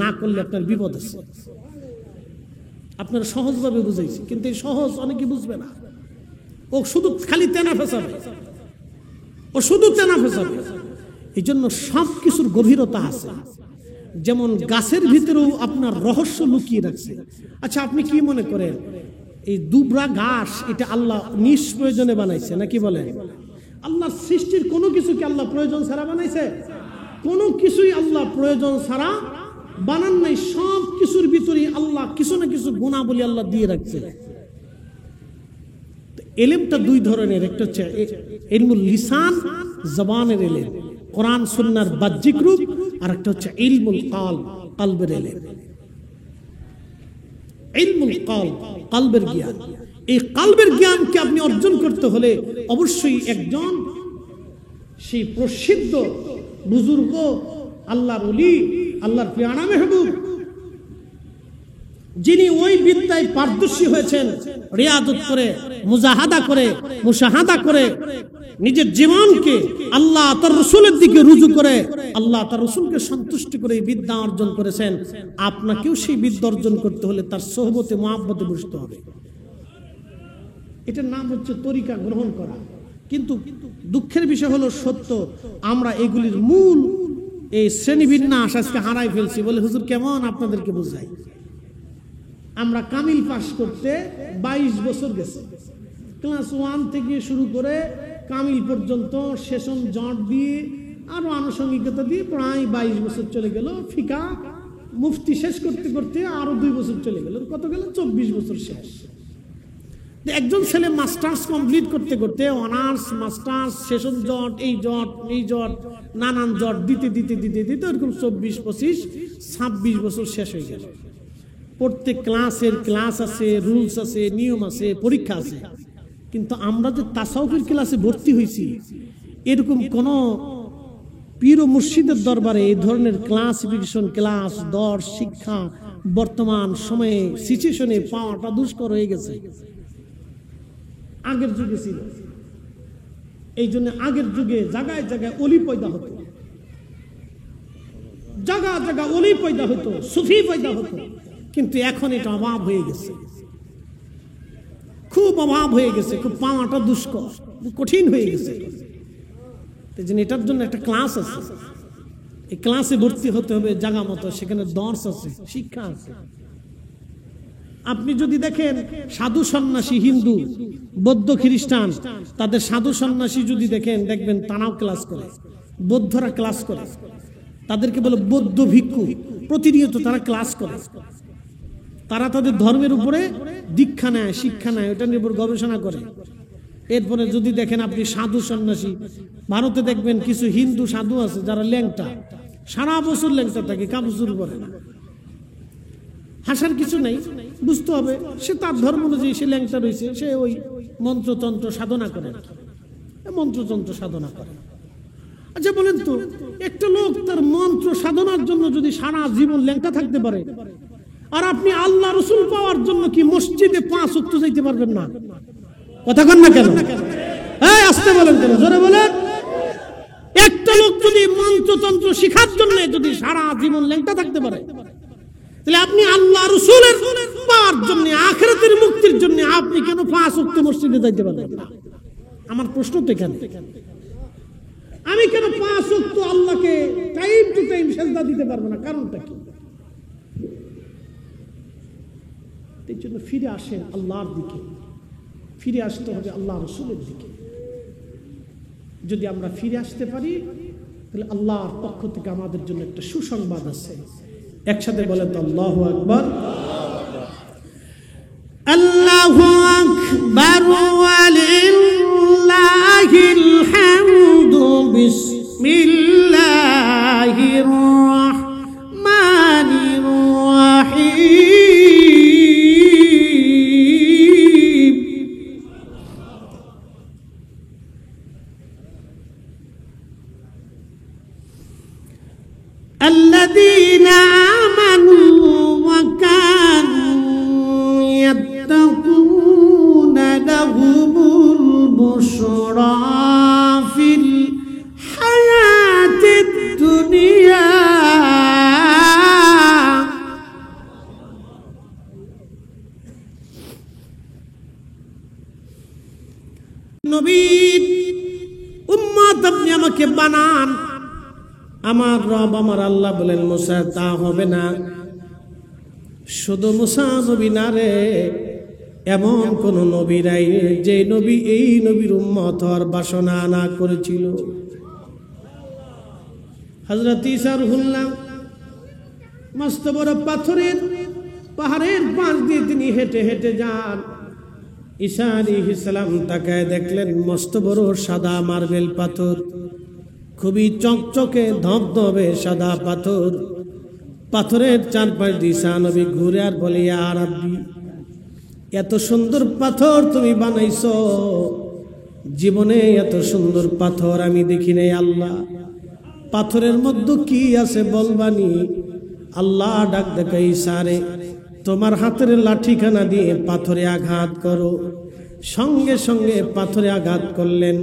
না করলে আপনার বিপদ আছে। আপনারা সহজভাবে বুঝাইছি, কিন্তু এই সহজ অনেকে বুঝবে না। ও শুধু খালি তেনা ফেসাবে, ও শুধু তেনা ফেসাবে। এই জন্য সব কিছুর গভীরতা আছে। যেমন গাছের ভিতরেও আপনার রহস্য লুকিয়ে রাখছে। আচ্ছা আপনি কি মনে করেন এই দুবরা ঘাস এটা আল্লাহ নিষ্প্রয়োজনে বানাইছে নাকি বলেন? আল্লাহর সৃষ্টির কোনো কিছুকে আল্লাহ প্রয়োজন ছাড়া বানাইছে? কোনো কিছুই আল্লাহ প্রয়োজন ছাড়া বানান নাই। সব কিছুর ভিতরে আল্লাহ কিছু না কিছু গুণাবলী আল্লাহ দিয়ে রাখছে। এলেমটা 2 ধরনের, একটা হচ্ছে ইলমুল লিসান, জবানের এলেম, কোরআন সুন্নাহর বাহ্যিক রূপ, আর একটা হচ্ছে ইলমুল কলব, কলবের এলেম। ইলমুল কলব, কলবের জ্ঞান। এই কলবের জ্ঞানকে আপনি অর্জন করতে হলে অবশ্যই একজন সেই প্রসিদ্ধ বুজুর্গ, আল্লাহর ওলি, আল্লাহর পিয়ারা মেহবুব, যিনি ওই বিদ্যায় পারদর্শী হয়েছেন, রিয়াদত করে, মুজাহাদা করে, মুশাহাদা করে, নিজের জীবনকে আল্লাহ তার রাসূলের দিকে রুজু করে, আল্লাহ তার রাসূলকে সন্তুষ্ট করে এই বিদ্যা অর্জন করেছেন। আপনাকেও সেই বিদ্যা অর্জন করতে হলে তার সোহবতে, মহব্বতে বসতে হবে। এটার নাম হচ্ছে তরিকা গ্রহণ করা। কিন্তু দুঃখের বিষয় হলো সত্য, আমরা এগুলির মূল এই শ্রেণীবিন্যাস আজকে হারাই ফেলছি। বলে হুজুর কেমন আপনাদেরকে বোঝাই, আমরা কামিল পাস করতে 22 বছর গেছে, ক্লাস 1 থেকে শুরু করে কামিল পর্যন্ত সেশন জট দিয়ে আরো আনুষঙ্গিকতা দিয়ে প্রায় 22 বছর চলে গেল। ফিকা মুফতি শেষ করতে করতে আরো 2 বছর চলে গেল, কত গেল 24 বছর শেষ। একজন ছেলে মাস্টার্স কমপ্লিট করতে করতে অনার্স মাস্টার্স সেশন জট এই জট নানান জট দিতে দিতে দিতে দিতে এরকম 24, 25, 26 বছর শেষ হয়ে গেল। প্রত্যেক ক্লাসের ক্লাস আছে, রুলস আছে, নিয়ম আছে, পরীক্ষা আছে। কিন্তু আমরা যে তাসাউফের ক্লাসে ভর্তি হয়েছি, এরকম কোন পীর ও মুর্শিদের দরবারে এই ধরনের ক্লাসিফিকেশন ক্লাস দর শিক্ষা বর্তমান সময়ে সিচুয়েশনে পাওয়াটা দুষ্কর হয়ে গেছে। আগের যুগে ছিল, এই জন্য আগের যুগে জায়গায় জায়গায় অলি পয়দা হতো, জায়গা জায়গা অলি পয়দা হতো, সুফি পয়দা হতো। কিন্তু এখন এটা অভাব হয়ে গেছে, খুব অভাব হয়ে গেছে, খুব পাওয়াটা দুষ্কর, কঠিন হয়ে গেছে। এটার জন্য একটা ক্লাস আছে, এই ক্লাসে ভর্তি হতে হবে জায়গা মতো, সেখানে দর্শ আছে, শিক্ষা আছে। আপনি যদি দেখেন সাধু সন্ন্যাসী, হিন্দু বৌদ্ধ খ্রিস্টান, তাদের সাধু সন্ন্যাসী যদি দেখেন, দেখবেন তারাও ক্লাস করে, বৌদ্ধরা ক্লাস করে, তাদেরকে বলে বৌদ্ধ ভিক্ষু। প্রতিনিয়ত তারা ক্লাস করে, তারা তাদের ধর্মের উপরে দীক্ষা নেয়, শিক্ষা নেয়, ওটা নিয়ে গবেষণা করে। এরপরে যদি দেখেন আপনি সাধু সন্ন্যাসী, ভারতে দেখবেন কিছু হিন্দু সাধু আছে যারা ল্যাংটা, সারা বছর ল্যাংটা থাকে, কাপড় চুরি করে না। হাসার কিছু নাই, বুঝতে হবে সে তার ধর্ম অনুযায়ী সে ল্যাংটা রয়েছে, সে ওই মন্ত্রতন্ত্র সাধনা করে, মন্ত্রতন্ত্র সাধনা করে। আচ্ছা বলেন তো, একটা লোক তার মন্ত্র সাধনার জন্য যদি সারা জীবন ল্যাংটা থাকতে পারে, আর আপনি আল্লাহ রসুল পাওয়ার জন্য কি মসজিদে 5 ওয়াক্ত যাইতে পারবেন না? কথা কন না কেন? হ্যাঁ আসতে বলেন কেন, জোরে বলেন। একটা লোক যদি মন্ত্রতন্ত্র শিখার জন্য যদি সারা জীবন ল্যাংটা থাকতে পারে, তাহলে আপনি আল্লাহ রসুলের পাওয়ার জন্য, আখিরাতের মুক্তির জন্য আপনি কেন 5 ওয়াক্ত মসজিদে যাইতে পারবেন না? আমার প্রশ্ন তো এখানে, আমি কেন 5 ওয়াক্ত আল্লাহকে টাইম টু টাইম সেজদা দিতে পারবো না? কারণটা কি? এই জন্য ফিরে আসেন আল্লাহর দিকে, ফিরে আসতে হবে আল্লাহ রসুলের দিকে। যদি আমরা ফিরে আসতে পারি, তাহলে আল্লাহর পক্ষ থেকে আমাদের জন্য একটা সুসংবাদ আছে। একসাথে বলেন তো আল্লাহু আকবার। আল্লাহু আকবার ওয়া লিল্লাহিল হামদু। বিসমিল্লাহির রাহমানির রাহিম। আল্লাযীনা নবীর উম্মত আপনি আমাকে বানান। আমার রব আমার আল্লাহ বলেন, মুসা তা হবে না, শুধু মুসা নবী না রে, এমন কোন নবী নাই যে নবী এই নবীর উম্মত হওয়ার বাসনা না করেছিল। হযরত ঈসা রুহুল্লাহ মস্ত বড় পাথরের পাহাড়ের পাশ দিয়ে তিনি হেঁটে হেঁটে যান। ঈসা আলাইহিস সালাম তাকায় দেখলেন মস্ত বড় সাদা মার্বেল পাথর, খুবই চকচকে ধবধবে সাদা পাথর। পাথরের চারপাশ দিয়ে ঈসা নবী ঘুরে আর বলে, ইয়া রাব্বি, এত সুন্দর পাথর তুমি বানাইছো, জীবনে এত সুন্দর পাথর আমি দেখি নাই আল্লাহ। পাথরের মধ্যে কি আছে বলবানি? আল্লাহ ডাক দেখে, ঈসা রে, তোমার হাতের লাঠিখানা দিয়ে পাথরে আঘাত করো। সঙ্গে সঙ্গে পাথরে আঘাত করলেন,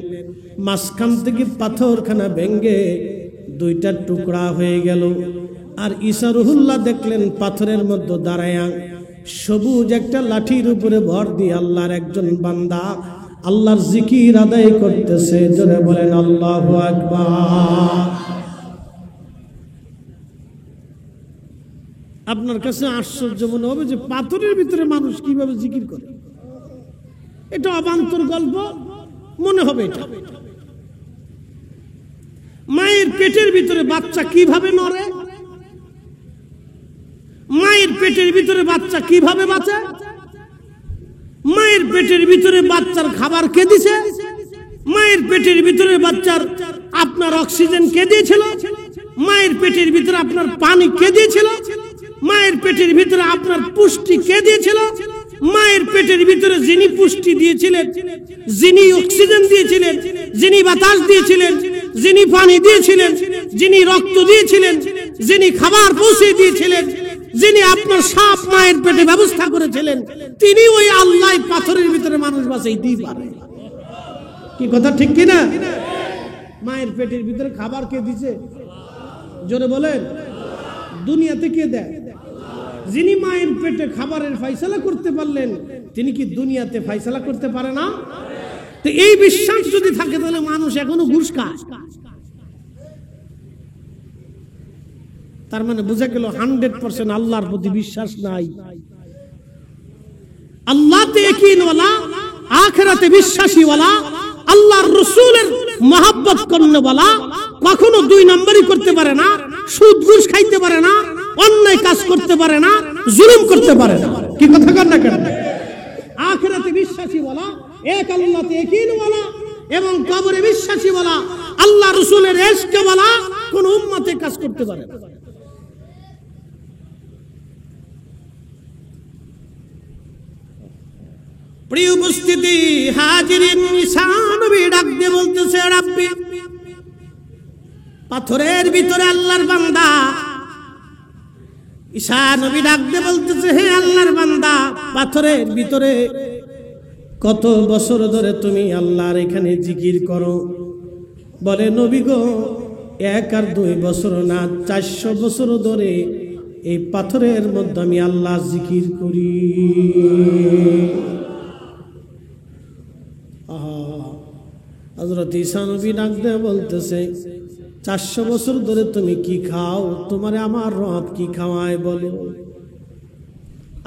মাঝখান থেকে পাথরখানা ভেঙ্গে 2টা টুকরা হয়ে গেল। আর ঈসা রুহুল্লাহ দেখলেন পাথরের মধ্যে দাঁড়ায়া সবুজ একটা লাঠির উপরে ভর দিয়ে আল্লাহর একজন বান্দা আল্লাহর জিকির আদায় করতেছে। জোরে বলেন আল্লাহু আকবার। আপনার কাছে আশ্চর্য মনে হবে যে পাথরের ভিতরে মানুষ কিভাবে জিকির করে। এটা অবান্তর গল্প মনে হবে। এটা মায়ের পেটের ভিতরে বাচ্চা কিভাবে নড়ে, মায়ের পেটের ভিতরে বাচ্চা কিভাবে বাঁচে, মায়ের পেটের ভিতরে বাচ্চার খাবার কে দিছে, মায়ের পেটের ভিতরে বাচ্চার আপনার অক্সিজেন কে দিয়েছিল, মায়ের পেটের ভিতরে আপনার পানি কে দিয়েছিল, মায়ের পেটের ভিতরে আপনার পুষ্টি কে দিয়েছিল, মায়ের পেটের ভিতরে যিনি পুষ্টি দিয়েছিলেন, যিনি অক্সিজেন দিয়েছিলেন, যিনি বাতাস দিয়েছিলেন, যিনি পানি দিয়েছিলেন, যিনি রক্ত দিয়েছিলেন, যিনি খাবার পৌঁছে দিয়েছিলেন, যিনি আপনার সাপ মায়ের পেটে ব্যবস্থা করেছিলেন, তিনি ওই আল্লাহ পাথরের ভিতরে মানুষ বাঁচাইতেই পারে। কি কথা ঠিক কিনা? মায়ের পেটের ভিতরে খাবার কে দিছে? জোরে বলেন। দুনিয়াতে কে দেয়? যিনি মায়ের পেটে খাবারের ফয়সালা করতে পারলেন, তিনি কি দুনিয়াতে ফয়সালা করতে পারে না? তো এই বিশ্বাস যদি থাকে তাহলে মানুষ এখনো ঘুষ খায়। তার মানে বোঝা গেল 100% আল্লাহর প্রতি বিশ্বাস নাই। আল্লাহতে ইয়াকিনওয়ালা, আখিরাতে বিশ্বাসীওয়ালা, আল্লাহর রাসূলের মহব্বত করনেওয়ালা কখনো 2 নম্বরই করতে পারে না, সুদ ঘুষ খাইতে পারে না, অন্যায় কাজ করতে পারে না, জুলুম করতে পারে না। কি কথা কন না কেন? আখিরাতে বিশ্বাসীওয়ালা, এক আল্লাহতে ইয়াকিনওয়ালা এবং কবরে বিশ্বাসীওয়ালা, আল্লাহ রাসূলের ইশকওয়ালা কোন উম্মতে কাজ করতে পারে না। প্রিয় উপস্থিতি, হাজিরিন, ঈসা নবী ডাক দিয়ে বলতেছে, রাব্বি, পাথরের ভিতরে আল্লাহর বান্দা। ঈসা নবী ডাক দিয়ে বলতেছে, হে আল্লাহর বান্দা, পাথরের ভিতরে কত বছর ধরে তুমি আল্লাহর এখানে জিকির করো? বলে, নবী গো, 1 আর 2 বছর না, 400 বছর ধরে এই পাথরের মধ্যে আমি আল্লাহ জিকির করি। হযরত ঈসা নবী ডাক দিয়ে বলতেছে, 400 বছর ধরে তুমি কি খাও? তোমারে আমার রব কি খাওয়ায় বলো?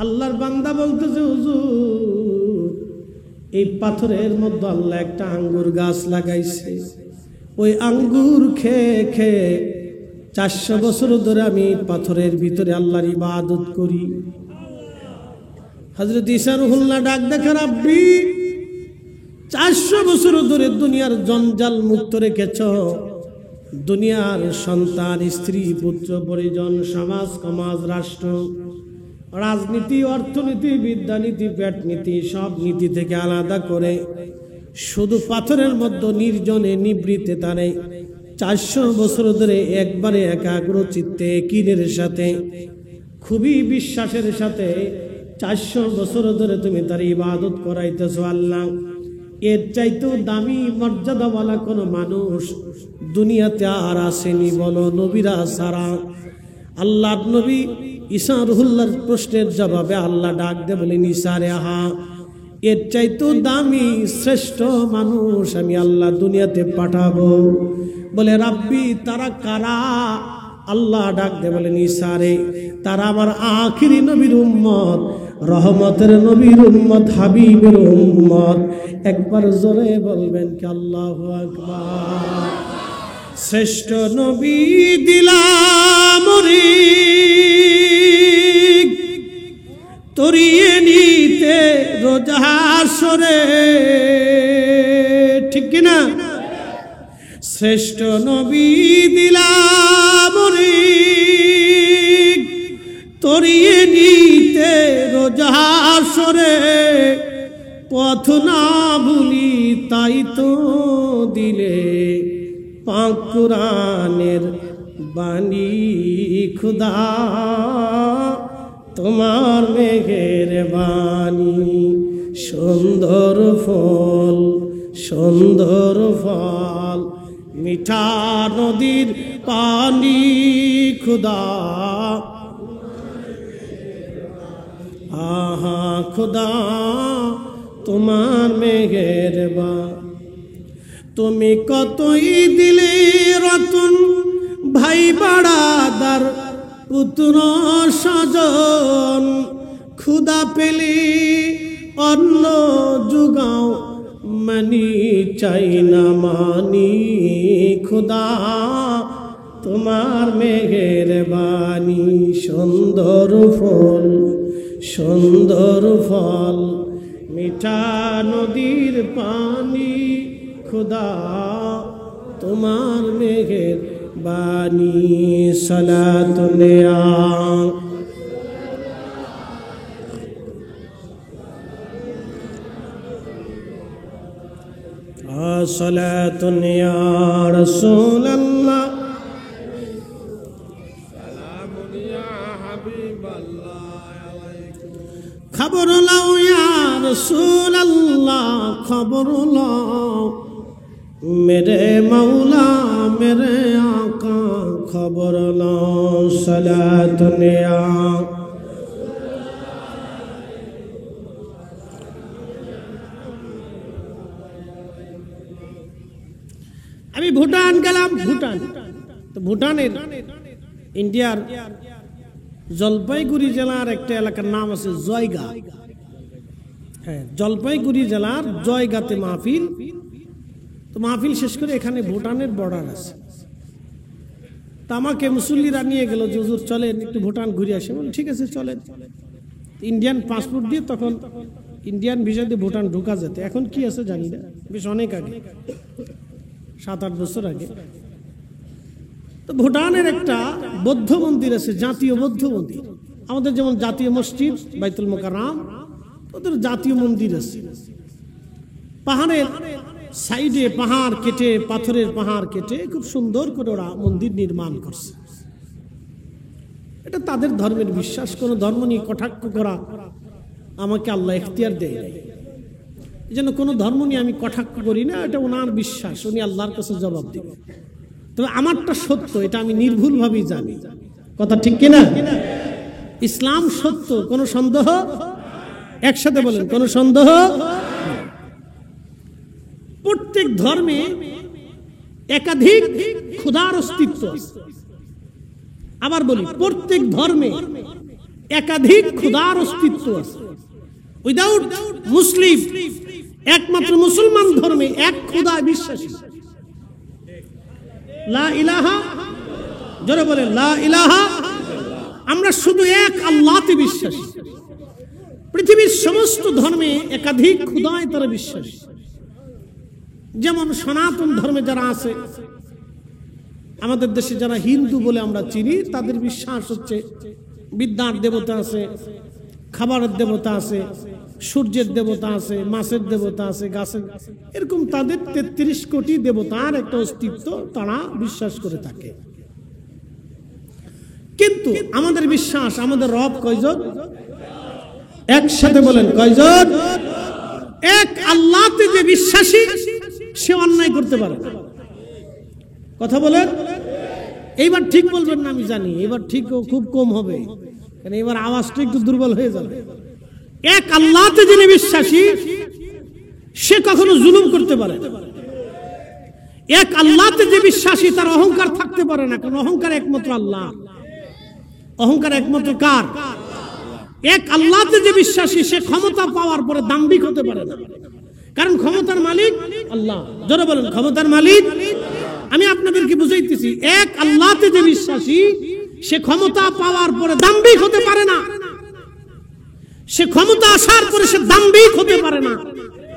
আল্লাহর বান্দা বলতেছে, হুজুর, এই পাথরের মধ্যে আল্লাহ একটা আঙ্গুর গাছ লাগাইছে, ওই আঙ্গুর খেয়ে খেয়ে 400 বছর ধরে আমি পাথরের ভিতরে আল্লাহর ইবাদত করি। হযরত ঈসা রুহুল্লাহ ডাক দেখে, রাব্বি, 400 বছর ধরে দুনিয়ার জঞ্জাল মুক্ত রেখেছ, দুনিয়ার সন্তান, স্ত্রী, পুত্র, পরিজন, সমাজ, সমাজ, রাষ্ট্র, রাজনীতি, অর্থনীতি, বিদ্যানীতি, পেটনীতি, সব নীতি থেকে আলাদা করে শুধু পাথরের মধ্যে নির্জনে নিবৃতে তারে 400 বছর ধরে একবারে একাগ্র চিত্তে কিনের সাথে খুবই বিশ্বাসের সাথে 400 বছর ধরে তুমি তার ইবাদত করাইতেছো। আল্লাহ, এর চাইতেও দামি মর্যাদাওয়ালা কোন মানুষ দুনিয়াতে আর আসেনি বলো, নবীরা সারা। আল্লাহর নবী ঈসা রুহুল্লাহর প্রশ্নের জবাবে আল্লাহ ডাক দিয়ে বলেন, ঈসা রে, আহা, এর চাইতেও দামি শ্রেষ্ঠ মানুষ আমি আল্লাহ দুনিয়াতে পাঠাবো। বলে, রাব্বি, তারা কারা? আল্লাহ ডাক দিয়ে বলেন, ঈসা রে, তারা আমার আখিরি নবীর উম্মত, রহমতের নবীর উম্মত, হাবিবের উম্মত। একবার জোরে বলবেন কি আল্লাহু আকবার। শ্রেষ্ঠ নবী দিলাম তরিয়ে নিতে রোজা হাসরে, ঠিক কিনা? শ্রেষ্ঠ নবী দিলাম তরিয়ে নিতে রোজা হাসরে, পথ না ভুলি তাই তো দিলে পাক কুরআনের বাণী খুদা, তোমার মেঘের বাণী। সুন্দর ফল, সুন্দর ফল, মিঠা নদীর পানি খুদা, আহা খুদা, তোমার মেঘের বাণী। তুমি কতই দিলে রতন, ভাই বাড়াদার, পুত্র স্বজন, ক্ষুদা পেলে অন্ন যুগাও মানি চাই না মানি খোদা তোমার মেহেরবানি সুন্দর ফল মিঠা নদীর পানি খোদা তোমার মেহেরবানি সালাতুল্লাহ সালাতুন ইয়া রাসূলুল্লাহ সালামুন ইয়া হাবিবাল্লাহ খবর লও ইয়া রাসূলুল্লাহ খবর লও মেরে মাওলা মেরে আকা খবর লও সালাতুন ইয়া আমি ভুটান গেলাম। ভুটান তো ভুটানের ইন্ডিয়ার জলপাইগুড়ি জেলার একটা এলাকার নাম আছে জয়গা। হ্যাঁ, জলপাইগুড়ি জেলার জয়গাতে মাহফিল। তো মাহফিল শেষ করে এখানে ভুটানের বর্ডার আছে। তা আমাকে মুসল্লিরা নিয়ে গেল যে হুজুর চলেন একটু ভুটান ঘুরে আসে। বলি ঠিক আছে চলেন। ইন্ডিয়ান পাসপোর্ট দিয়ে তখন ইন্ডিয়ান ভিসা দিয়ে ভুটান ঢোকা যেত। এখন কি আছে জানি না, বেশ অনেক আগে 7-8 বছর আগে। তো ভুটানের একটা বৌদ্ধ মন্দির আছে, জাতীয় বৌদ্ধ মন্দির। আমাদের যেমন জাতীয় মসজিদ বাইতুল মোকাররম, ওদের জাতীয় মন্দির আছে। পাহাড়ের সাইডে পাহাড় কেটে, পাথরের পাহাড় কেটে খুব সুন্দর করে ওরা মন্দির নির্মাণ করছে। এটা তাদের ধর্মের বিশ্বাস। কোন ধর্ম নিয়ে কটাক্ষ করা আমাকে আল্লাহ ইখতিয়ার দেয় নাই। এই জন্য কোনো ধর্ম নিয়ে আমি কটাক্ষ করি না। এটা ওনার বিশ্বাস, উনি আল্লাহর কাছে জবাব দিবেন। তবে আমারটা সত্য, এটা আমি নির্ভুলভাবেই জানি। কথা ঠিক কিনা? ইসলাম সত্য, কোনো সন্দেহ? একসাথে বলেন, কোনো সন্দেহ? প্রত্যেক ধর্মে একাধিক খোদার অস্তিত্ব আছে। আবার বলি, প্রত্যেক ধর্মে একাধিক খোদার অস্তিত্ব আছে। উইদাউট মুসলিম, একমাত্র মুসলমান ধর্মে এক খোদা বিশ্বাসী। লা ইলাহা, জোরে বলে লা ইলাহা। আমরা শুধু এক আল্লাহতে বিশ্বাসী। পৃথিবীর সমস্ত ধর্মে একাধিক খোদায় তারা বিশ্বাসী। যেমন সনাতন ধর্মে যারা আছে, আমাদের দেশে যারা হিন্দু বলে আমরা চিনি, তাদের বিশ্বাস হচ্ছে বিদ্যার দেবতা আছে, খাবারের দেবতা আছে, সূর্যের দেবতা আছে, মাছের দেবতা আছে, গাছের, এরকম তাদের 33 কোটি দেবতার একটা অস্তিত্ব তারা বিশ্বাস করে থাকে। কিন্তু আমাদের বিশ্বাস, আমাদের রব কয়জন? একসাথে বলেন কয়জন? এক আল্লাহতে যে বিশ্বাসী সে অন্যায় করতে পারে। কথা বলেন। এইবার ঠিক বলবেন না আমি জানি, এবার ঠিক খুব কম হবে, কারণ এবার আওয়াজটা একটু দুর্বল হয়ে যাবে। এক আল্লাহতে যিনি বিশ্বাসী সে কখনো জুলুম করতে পারে না। এক আল্লাহতে যে বিশ্বাসী তার অহংকার থাকতে পারে না, কারণ অহংকার একমাত্র আল্লাহ। অহংকার একমাত্র কার? এক আল্লাহতে যে বিশ্বাসী সে ক্ষমতা পাওয়ার পরে দাম্ভিক হতে পারে না, কারণ ক্ষমতার মালিক আল্লাহ। জোরে বলেন, ক্ষমতার মালিক। আমি আপনাদেরকে বুঝাইতেছি, এক আল্লাহতে যে বিশ্বাসী সে ক্ষমতা পাওয়ার পরে দাম্ভিক হতে পারে না। সে ক্ষমতা আসার পরে সে দাম্ভিক হতে পারে না,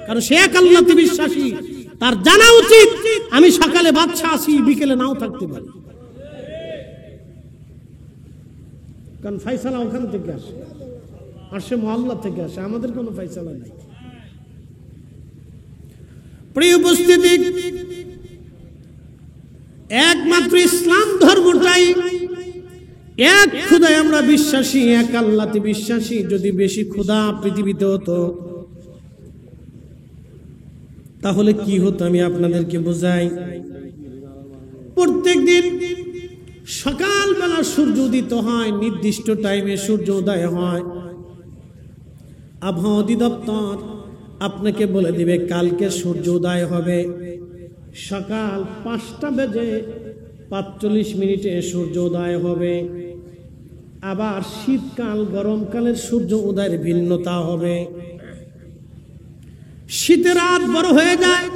কারণ সে এক আল্লাহতে বিশ্বাসী। তার জানা উচিত আমি সকালে বাদশা আছি, বিকেলে নাও থাকতে পারি, কারণ ফয়সালা ওখান থেকে আসে, আর সে মহল্লা থেকে আসে, আমাদের কোনো ফয়সালা নাই। প্রিয় উপস্থিতি, একমাত্র ইসলাম ধর্মটাই এক খোদায় আমরা বিশ্বাসী, এক আল্লাহতে বিশ্বাসী। যদি বেশি খোদা পৃথিবীতে হতো তাহলে কি হতো আমি আপনাদেরকে বোঝাই। প্রত্যেক দিন সকালবেলা সূর্য উদিত হয়, নির্দিষ্ট টাইমে সূর্য উদয় হয়। আবহাওয়া অধিদপ্তর আপনাকে বলে দিবে কালকে সূর্য উদয় হবে সকাল 5:45 সূর্য উদয় হবে। আবার শীতকাল, গরমকালের সূর্য উদয়ের ভিন্নতা হবে। শীতে রাত বড় হয়ে যায়,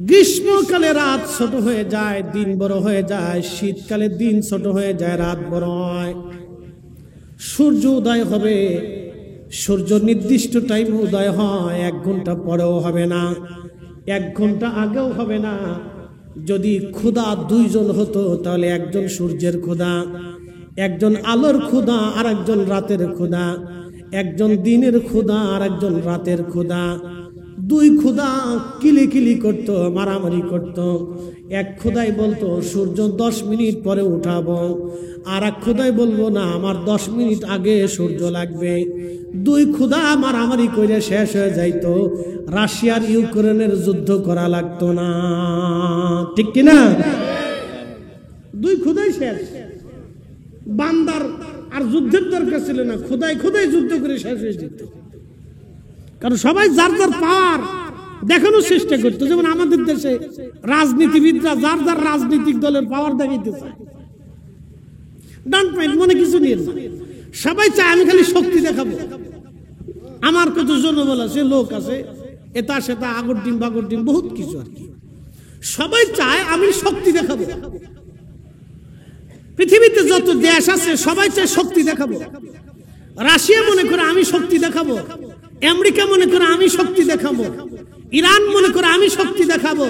গ্রীষ্মকালে রাত ছোট হয়ে যায়, দিন বড় হয়ে যায়, শীতকালে দিন ছোট হয়ে যায়, রাত বড় হয়। সূর্য উদয় হবে, সূর্য নির্দিষ্ট টাইমে উদয় হয়, 1 ঘন্টা পরেও হবে না, 1 ঘন্টা আগেও হবে না। যদি ক্ষুধা 2 জন হতো তাহলে একজন সূর্যের ক্ষুধা, একজন আলোর ক্ষুধা, আর একজন রাতের ক্ষুধা, একজন দিনের ক্ষুধা আর একজন রাতের ক্ষুধা। 2 ক্ষুধা কিলিকিলি করত, মারামারি করত। এক ক্ষুধাই বলতো সূর্য 10 মিনিট পরে উঠাবো, আর এক ক্ষুধাই বলবো না আমার 10 মিনিট আগে সূর্য লাগবে। 2 ক্ষুধা মারামারি করে শেষ হয়ে যাইতো, রাশিয়ার ইউক্রেনের যুদ্ধ করা লাগতো না, ঠিক কিনা? 2 ক্ষুধাই শেষ। বান্দার আর যুদ্ধের দরকার ছিল না, খোদাই খোদাই যুদ্ধ করে শেষ হয়ে যেত। কারণ সবাই যার যার পাওয়ার দেখানোর চেষ্টা করতো। যেমন আমাদের দেশে রাজনীতিবিদরা যার যার রাজনৈতিক দলের পাওয়ার দেখাইতে চায়, ডান পয়েন্ট মনে কিছু নিয়ে না, সবাই চায় আমি খালি শক্তি দেখাবো। আমার কত জনবল আছে, লোক আছে, এটা সেটা, আগর ডিম বাগর ডিম, বহুত কিছু আর কি। সবাই চায় আমি শক্তি দেখাবো। পৃথিবীতে যত দেশ আছে সবাই চায় শক্তি দেখাবো। রাশিয়া মনে করে আমি শক্তি দেখাবো, আমেরিকা মনে করে আমি শক্তি দেখাবো, ইরান মনে করে আমি শক্তি দেখাবো,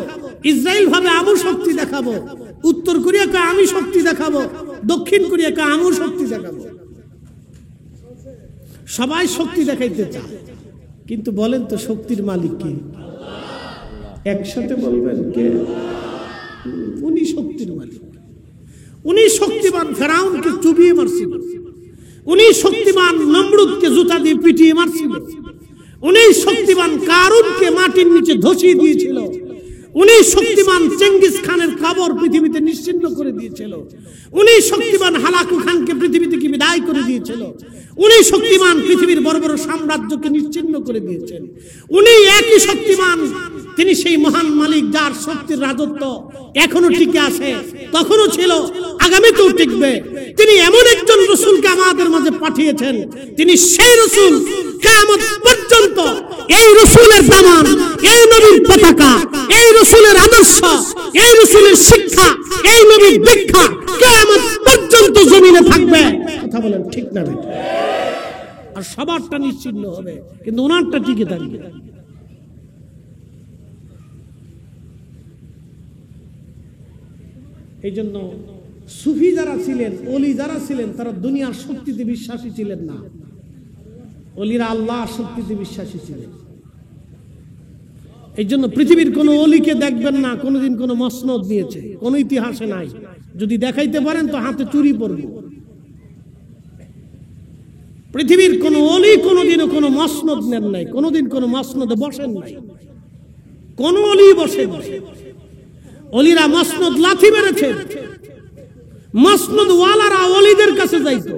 ইসরায়েল ভাবে আমি শক্তি দেখাবো, উত্তর কোরিয়াকে আমি শক্তি দেখাবো, দক্ষিণ কোরিয়াকে আমি শক্তি দেখাবো। সবাই শক্তি দেখাইতে চায়, কিন্তু বলেন তো শক্তির মালিক কে? একসাথে বলবেন কে? উনি শক্তির মালিক। উনি শক্তিমান ফেরাউনকে চুবিয়ে মারছিল, উনি শক্তিমান নমরুদকে জুতা দিয়ে পিটিয়ে মারছিল, উনি শক্তিমান কারুনকে মাটির নিচে ধসিয়ে দিয়েছিল, উনি শক্তিমান চেঙ্গিস খানের কবর পৃথিবীতে নিশ্চিহ্ন করে দিয়েছিল, উনি শক্তিমান হালাকু খানকে পৃথিবী থেকে বিদায় করে দিয়েছিল, উনি শক্তিমান পৃথিবীর বড় বড় সাম্রাজ্যকে নিশ্চিহ্ন করে দিয়েছেন। উনি একই শক্তিমান, তিনি সেই মহান মালিক যার শক্তির রাজত্ব এখনো টিকে আছে, তখনও ছিল, আগামীতেও টিকবে। তিনি এমন একজন রাসূলকে আমাদের মাঝে পাঠিয়েছেন, তিনি সেই রাসূল, কিয়ামত পর্যন্ত এই রাসূলের দামান, এই নবীর পতাকা, এই রাসূলের আদর্শ, এই রাসূলের শিক্ষা, এই নবীর দীক্ষা কিয়ামত পর্যন্ত জমিনে থাকবে। কথা বলেন ঠিক না বেঠিক? আর সবারটা নিশ্চিহ্ন হবে, কিন্তু ওনারটা টিকে থাকবে। এই জন্য সুফি যারা ছিলেন, ওলি যারা ছিলেন, তারা দুনিয়ার শক্তিতে বিশ্বাসী ছিলেন না। ওলিরা আল্লাহর শক্তিতে বিশ্বাসী ছিলেন। এই জন্য পৃথিবীর কোন ওলিকে দেখবেন না কোনোদিন কোনো মসনদ দিয়েছে, কোন ইতিহাসে নাই। যদি দেখাইতে পারেন তো হাতে চুরি পড়বে। পৃথিবীর কোন ওলি কোনোদিনও কোনো মসনদ নেন নাই, কোনোদিন কোনো মসনদে বসেন নাই, কোন ওলি বসেন নাই। ওলিরা মসনদ লাথি মেরেছে, মসনদ ওয়ালারা ওলিদের কাছে যাইতো,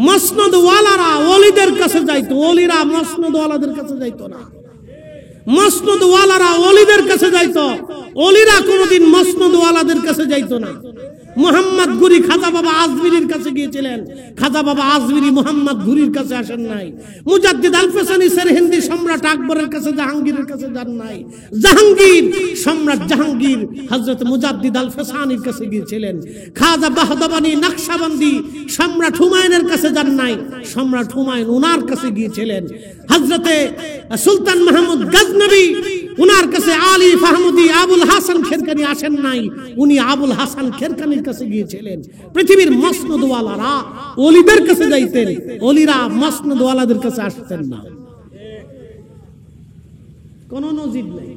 মসনদ ওয়ালারা ওলিদের কাছে যাইতো, ওলিরা মসনদ ওয়ালাদের কাছে যাইতো না। মসনদ ওয়ালারা ওলিদের কাছে যাইতো, ওলিরা কোনোদিন মসনদ ওয়ালাদের কাছে যাইতো না। মোহাম্মদ গুরি খাজা বাবা আজমিরির কাছে গিয়েছিলেন, খাজা বাবা আজমিরি মোহাম্মদ গুরির কাছে আসেন নাই। মুজাদ্দিদ আল ফেসানি সেরহিন্দি সম্রাট আকবরের কাছে, জাহাঙ্গীরের কাছে যান নাই। জাহাঙ্গীর সম্রাট জাহাঙ্গীর হযরত মুজাদ্দিদ আল ফেসানির কাছে গিয়েছিলেন। খাজা বাহদাবানি নকশবন্দি সম্রাট হুমায়ুনের কাছে যান নাই, সম্রাট হুমায়ুন ওনার কাছে গিয়েছিলেন। হযরতে সুলতান মাহমুদ গজনবী উনার কাছে আলী ফাহমুদি আবুল হাসান খেরকানি আসেন নাই, উনি আবুল হাসান খেরকানির কাছে গিয়েছিলেন। পৃথিবীর মসনদ ওয়ালারা ওলিদের কাছে যাইতেন, ওলিরা মসনদ ওয়ালাদের কাছে আসতেন না। কোন নজির নাই,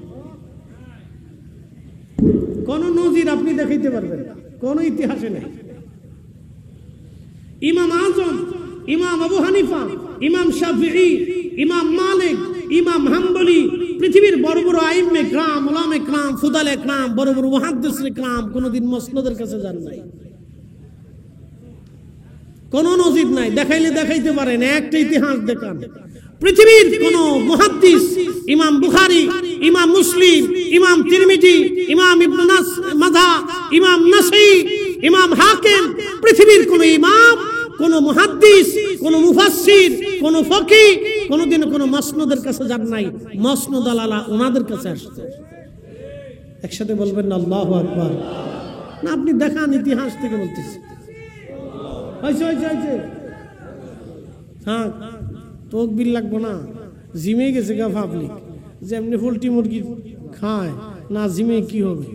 কোন নজির আপনি দেখাইতে পারবেন না, কোন ইতিহাসে নেই। ইমাম আজম, ইমাম আবু হানিফা, ইমাম শাফিঈ, ইমাম মালিক, ইমাম হাম্বলি, পৃথিবীর বড় বড় আইম্মে کرام, উলামে کرام, ফুদালে کرام, বড় বড় মুহাদ্দিসে کرام কোনদিন মসনদের কাছে যান নাই। কোন নজির নাই, দেখাইলে দেখাইতে পারেন, একটা ইতিহাস দেখান। পৃথিবীর কোন মুহাদ্দিস, ইমাম বুখারী, ইমাম মুসলিম, ইমাম তিরমিজি, ইমাম ইবনে মাজাহ, ইমাম নাসাই, ইমাম হাকিম, পৃথিবীর কোন ইমাম কোন মুহাদ্দিস, কোন মুফাসসির, কোন ফকিহ কোনদিন কোন মাসনদের কাছে যান নাই, মাসনদ আলা ওনাদের কাছে আসছে। একসাথে বলবেন না আল্লাহু আকবার। না আপনি দেখান, ইতিহাস থেকে বলতেছি। হ্যাঁ তকবীর লাগবো না, জিমে গেছে গা পাবলিক, যেমনি পোল্ট্রি মুরগি খায় না জিমে কি হবে।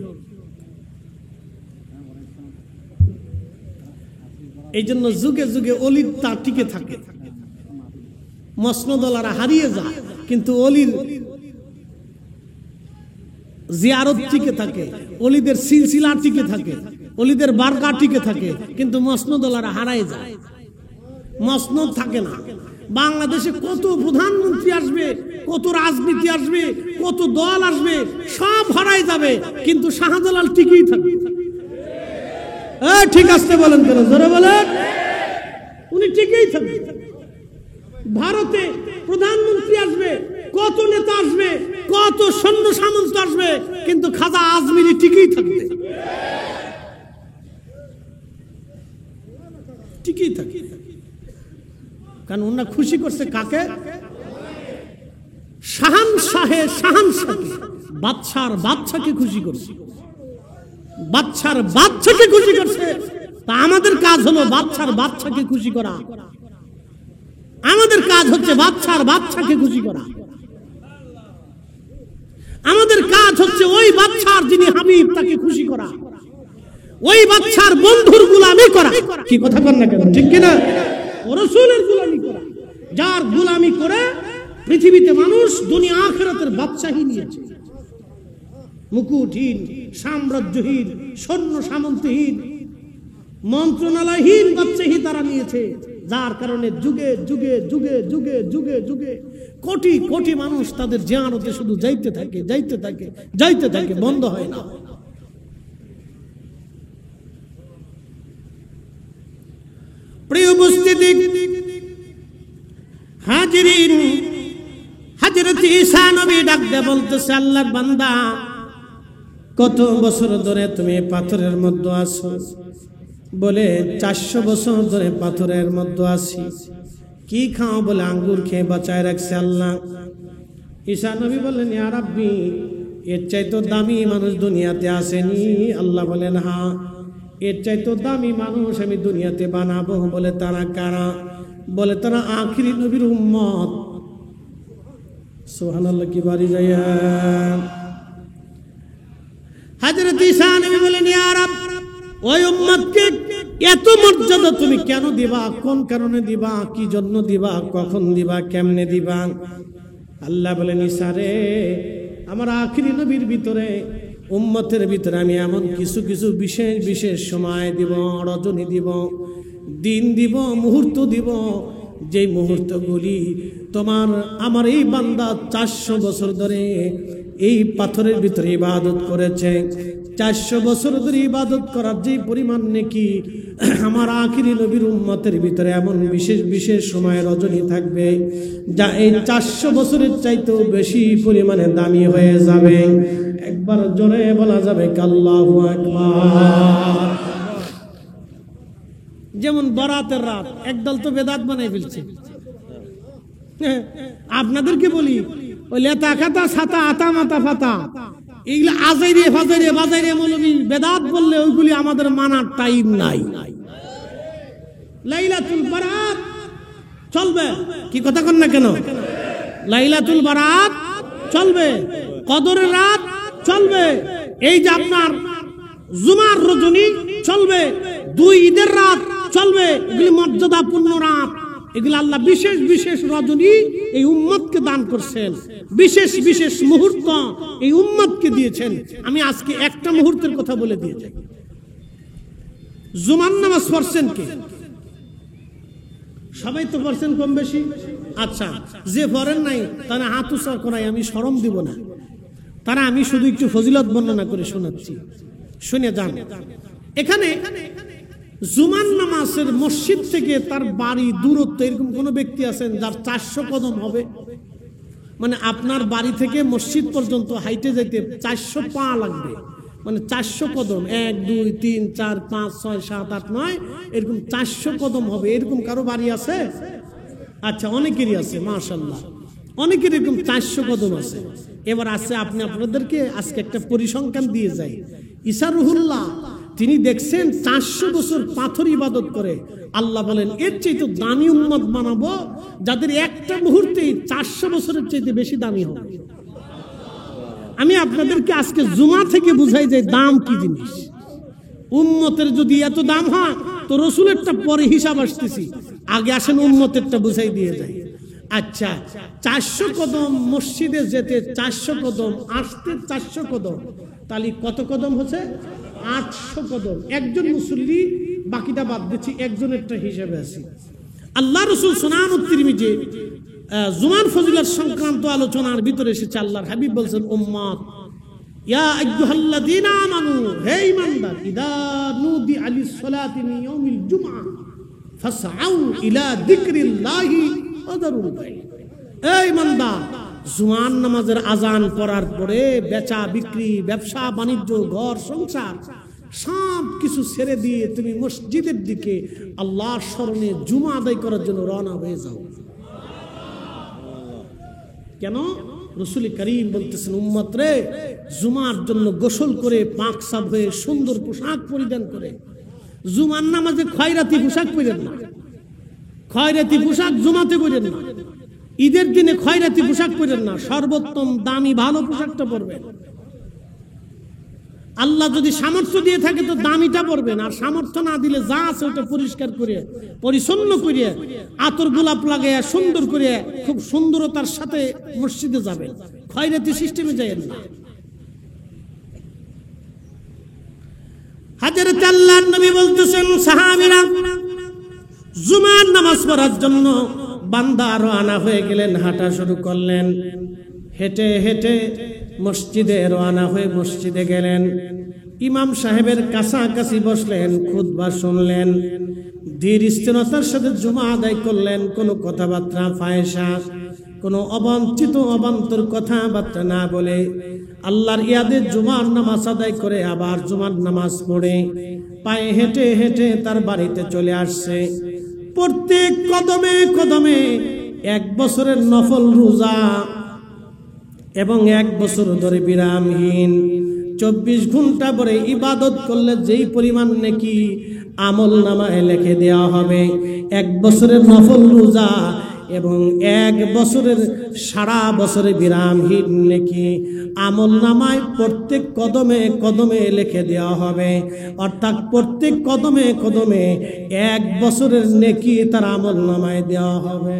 এই জন্য যুগে যুগে অলির তা টিকে থাকে, মসনদলারা হারিয়ে যায়, কিন্তু অলির জিয়ারত টিকে থাকে, অলিদের সিলসিলা টিকে থাকে, অলিদের বারকা টিকে থাকে, কিন্তু মসনদলারা হারায় যায়, মসনদ থাকে না। বাংলাদেশে কত প্রধানমন্ত্রী আসবে, কত রাজনীতি আসবে, কত দল আসবে, সব হারায় যাবে, কিন্তু শাহজালাল টিকেই থাকবে। ঠিক আছে বলেন কেন, জোরে বলেন। উনি টিকেই থাকবে। ভারতে প্রধানমন্ত্রী আসবে, কত নেতা আসবে, কত সৈন্য সামন্ত আসবে, কিন্তু খাজা আজমিরি টিকেই থাকবে, টিকেই থাকে। কারণ ওনারা খুশি করছে কাকে? শাহানশাহে শাহানশাহকে, বাদশার বাদশাকে খুশি করছে, বাদশার বাদশাকে খুশি করছে। তা আমাদের কাজ হলো বাদশার বাদশাকে খুশি করা, আমাদের কাজ হচ্ছে বাদশার বাদশাকে খুশি করা, আমাদের কাজ হচ্ছে ওই বাদশার যিনি হাবিব তাকে খুশি করা, ওই বাদশার বন্ধুর গোলামি করা। কি কথা বল না কেন, ঠিক কিনা? রাসূলের গোলামি করা, যার গোলামি করে পৃথিবীতে মানুষ দুনিয়া আখিরাতের বাদশাহী নিয়েছে। মুকুটহীন, সাম্রাজ্যহীন, সৈন্য সামন্তহীন, মন্ত্রণালয়হীন বাদশাহী তারা নিয়েছে, যার কারণে যুগে যুগে যুগে যুগে যুগে যুগে কোটি কোটি মানুষ তাদের জিয়ারতে শুধু যাইতে থাকে, যাইতে থাকে, যাইতে থাকে, বন্ধ হয় না। প্রিয় উপস্থিতি, হাজিরিন, হযরত ঈসা নবী ডাক দিয়ে বলতেছে, আল্লাহর বান্দা কত বছর ধরে তুমি পাথরের মধ্যে আছো? বলে 400 বছর ধরে পাথরের মধ্যে আছি। কি খাও? বলে আঙ্গুর খেয়ে বাঁচায় রাখছে আল্লাহ। ঈসা নবী বললেন, ইয়া রাব্বি, এর চাইতে দামি মানুষ দুনিয়াতে আসেনি? আল্লাহ বলেন, হ্যাঁ, এর চাইতে দামি মানুষ আমি দুনিয়াতে বানাবো। বলে তারা কারা? বলে তারা আখিরি নবীর উম্মত। সুবহানাল্লাহ, কি বাড়ি যায়। হযরত ঈসা নবী বলেন, ইয়া রাব, ওই উম্মতকে এত মর্যাদা তুমি কেন দিবা? কোন কারণে দিবা? কি জন্য দিবা? কখন দিবা? কেমনে দিবা? আল্লাহ বলেন, ঈসা রে, আমার আখিরি নবীর ভিতরে, উম্মতের ভিতরে আমি এমন কিছু কিছু বিশেষ বিশেষ সময় দিব, রজনী দিব, দিন দিব, মুহূর্ত দিব, যে মুহূর্তগুলি তোমার আমার এই বান্দা 400 বছর ধরে এই পাথরের ভিতরে ইবাদত করেছে। 400 বছর ধরে ইবাদত করার যে পরিমাণ নেকি আমার আখিরি নবীর উম্মতের ভিতরে এমন বিশেষ বিশেষ সময় রজনী থাকবে, যা এই 400 বছরের চাইতেও বেশি পরিমাণে দামি হয়ে যাবে। একবার জোরে বলা যাবে আল্লাহু আকবার। যেমন বরাতের রাত, একদল তো বেদাত বানাই ফেলছে। আপনাদেরকে বলি, ওই লেতা খাতা ছাতা আতা মাতা ফাতা এইগুলো আজাইরে ফাজাইরে বাজাইরে মৌলবী বেদাত বললে ওইগুলি আমাদের মানার টাইম নাই। লাইলাতুল বারাত চলবে, কি কথা কন না কেন? লাইলাতুল বারাত চলবে, কদরের রাত চলবে, এই যে আপনার জুমার রজনী চলবে, 2 ঈদের রাত চলবে, এগুলি মর্যাদাপূর্ণ রাত। এগুলো আল্লাহ বিশেষ বিশেষ রজনী এই উম্মতকে দান করছেন, বিশেষ বিশেষ মুহূর্ত এই উম্মতকে দিয়েছেন। আমি আজকে একটা মুহূর্তের কথা বলে দিয়ে যাই। জুমার নামাজ পড়ছেন কে? সবাই তো পড়ছেন কম বেশি। আচ্ছা, যে পড়েন নাই তারা হাত উঁচা করাই, আমি শরম দিব না, তারা আমি শুধু একটু ফজিলত বর্ণনা করে শোনাচ্ছি, শুনে যান। এখানে জুমার নামাজের মসজিদ থেকে তার বাড়ি দূরত্ব এরকম কোন ব্যক্তি আছেন যার 400 কদম হবে? মানে আপনার বাড়ি থেকে মসজিদ পর্যন্ত হাইটে যাইতে 400 পা লাগবে, মানে 400 কদম, 1 2 3 4 5 6 7 8 9 এরকম 400 কদম হবে। এরকম কারো বাড়ি আছে? আচ্ছা, অনেকেরই আছে, মাশাআল্লাহ, অনেকের এরকম 400 কদম আছে। এবার আছে, আপনি আপনাদেরকে আজকে একটা পরিসংখ্যান দিয়ে যাই। ঈসা রুহুল্লাহ তিনি দেখছেন 400 বছর পাথর ইবাদত করে। আল্লাহ বলেন এর চাইতে দামি উম্মত বানাবো যাদের একটা মুহূর্তে 400 বছরের চাইতে বেশি দামি হবে। আমি আপনাদেরকে আজকে জুমা থেকে বুঝাই যে দাম কি জিনিস। উম্মতের যদি এত দাম হয় তো রসুলেরটা পরে হিসাব আসতেছি, আগে আসেন উম্মতেরটা বুঝাই দিয়ে যায়। আচ্ছা, 400 কদম মসজিদে যেতে 400 কদম, আসতে 400 কদম, তাহলে কত কদম হচ্ছে? 800 কদম। একজন মুসল্লি, বাকিটা বাদ দিচ্ছি, একজনেরটা হিসাবে আছে। আল্লাহ রসুল সুনান তিরমিজি জুমার ফজিলত সংক্রান্ত আলোচনার ভিতরে এসেছে, আল্লাহর হাবিব বলছেন, উম্মত ইয়া আইয়ুহাল্লাযীনা আমানু, হে ঈমানদার, ইদা নুদি আলিস সালাতি মিন ইয়াউমিল জুমআ ফাসআউ ইলা যিকরিল্লাহি ওয়া যারুল বাই। এই ঈমানদার, জুমার নামাজের আজান পড়ার পরে বেচা বিক্রি, ব্যবসা বাণিজ্য, ঘর সংসার সব কিছু ছেড়ে দিয়ে তুমি মসজিদের দিকে আল্লাহর স্মরণে জুমা আদায় করার জন্য রওনা হয়ে যাও। কেন? রাসূল করিম বলতেছেন, উম্মত রে, জুমার জন্য গোসল করে পাক সাফ হয়ে সুন্দর পোশাক পরিধান করে, জুমার নামাজে খয়রাতি পোশাক পরেন না। খয়রাতি পোশাক জুমাতে পরেন না, ঈদের দিনে খয়রাতি পোশাক পরেন না, সর্বোত্তম দামি ভালো পোশাকটা পরবেন। আল্লাহ যদি সামর্থ্য দিয়ে থাকে তো দামিটা পরবেন, আর সামর্থ্য না দিলে যা আছে ওটা পরিষ্কার করে পরিচ্ছন্ন করে আতর গোলাপ লাগাইয়া সুন্দর করে খুব সুন্দরতার সাথে মসজিদে যাবেন, খয়রাতি সিস্টেমে যাবেন না। হযরত আল্লাহর নবী বলতেছেন, সাহাবীরা জুমার নামাজ পড়ার জন্য বান্দা রওনা হয়ে গেলেন, হাঁটা শুরু করলেন। হেঁটে হেঁটে মসজিদে রওনা হয়ে মসজিদে গেলেন, ইমাম সাহেবের কাছাকাছি বসলেন, খুতবা শুনলেন, ধীর স্থিরতার সাথে জুমা আদায় করলেন। কোনো কথাবার্তা ফায়সা, কোনো অবাঞ্ছিত অবান্তর কথাবার্তা না বলে আল্লাহর ইয়াদে জুমার নামাজ আদায় করে আবার জুমার নামাজ পড়ে পায়ে হেঁটে হেঁটে তার বাড়িতে চলে আসছে। প্রত্যেক কদমে কদমে 1 বছরের নফল রোজা এবং 1 বছর ধরে বিরামহীন 24 ঘন্টা পরে ইবাদত করলে যেই পরিমাণ নেকি আমল নামায় লিখে দেওয়া হবে, 1 বছরের নফল রোজা এবং 1 বছরের সারা বছরে বিরামহীন নেকি আমল নামায় প্রত্যেক কদমে কদমে লিখে দেওয়া হবে। অর্থাৎ প্রত্যেক কদমে কদমে 1 বছরের নেকি তার আমল নামায় দেওয়া হবে।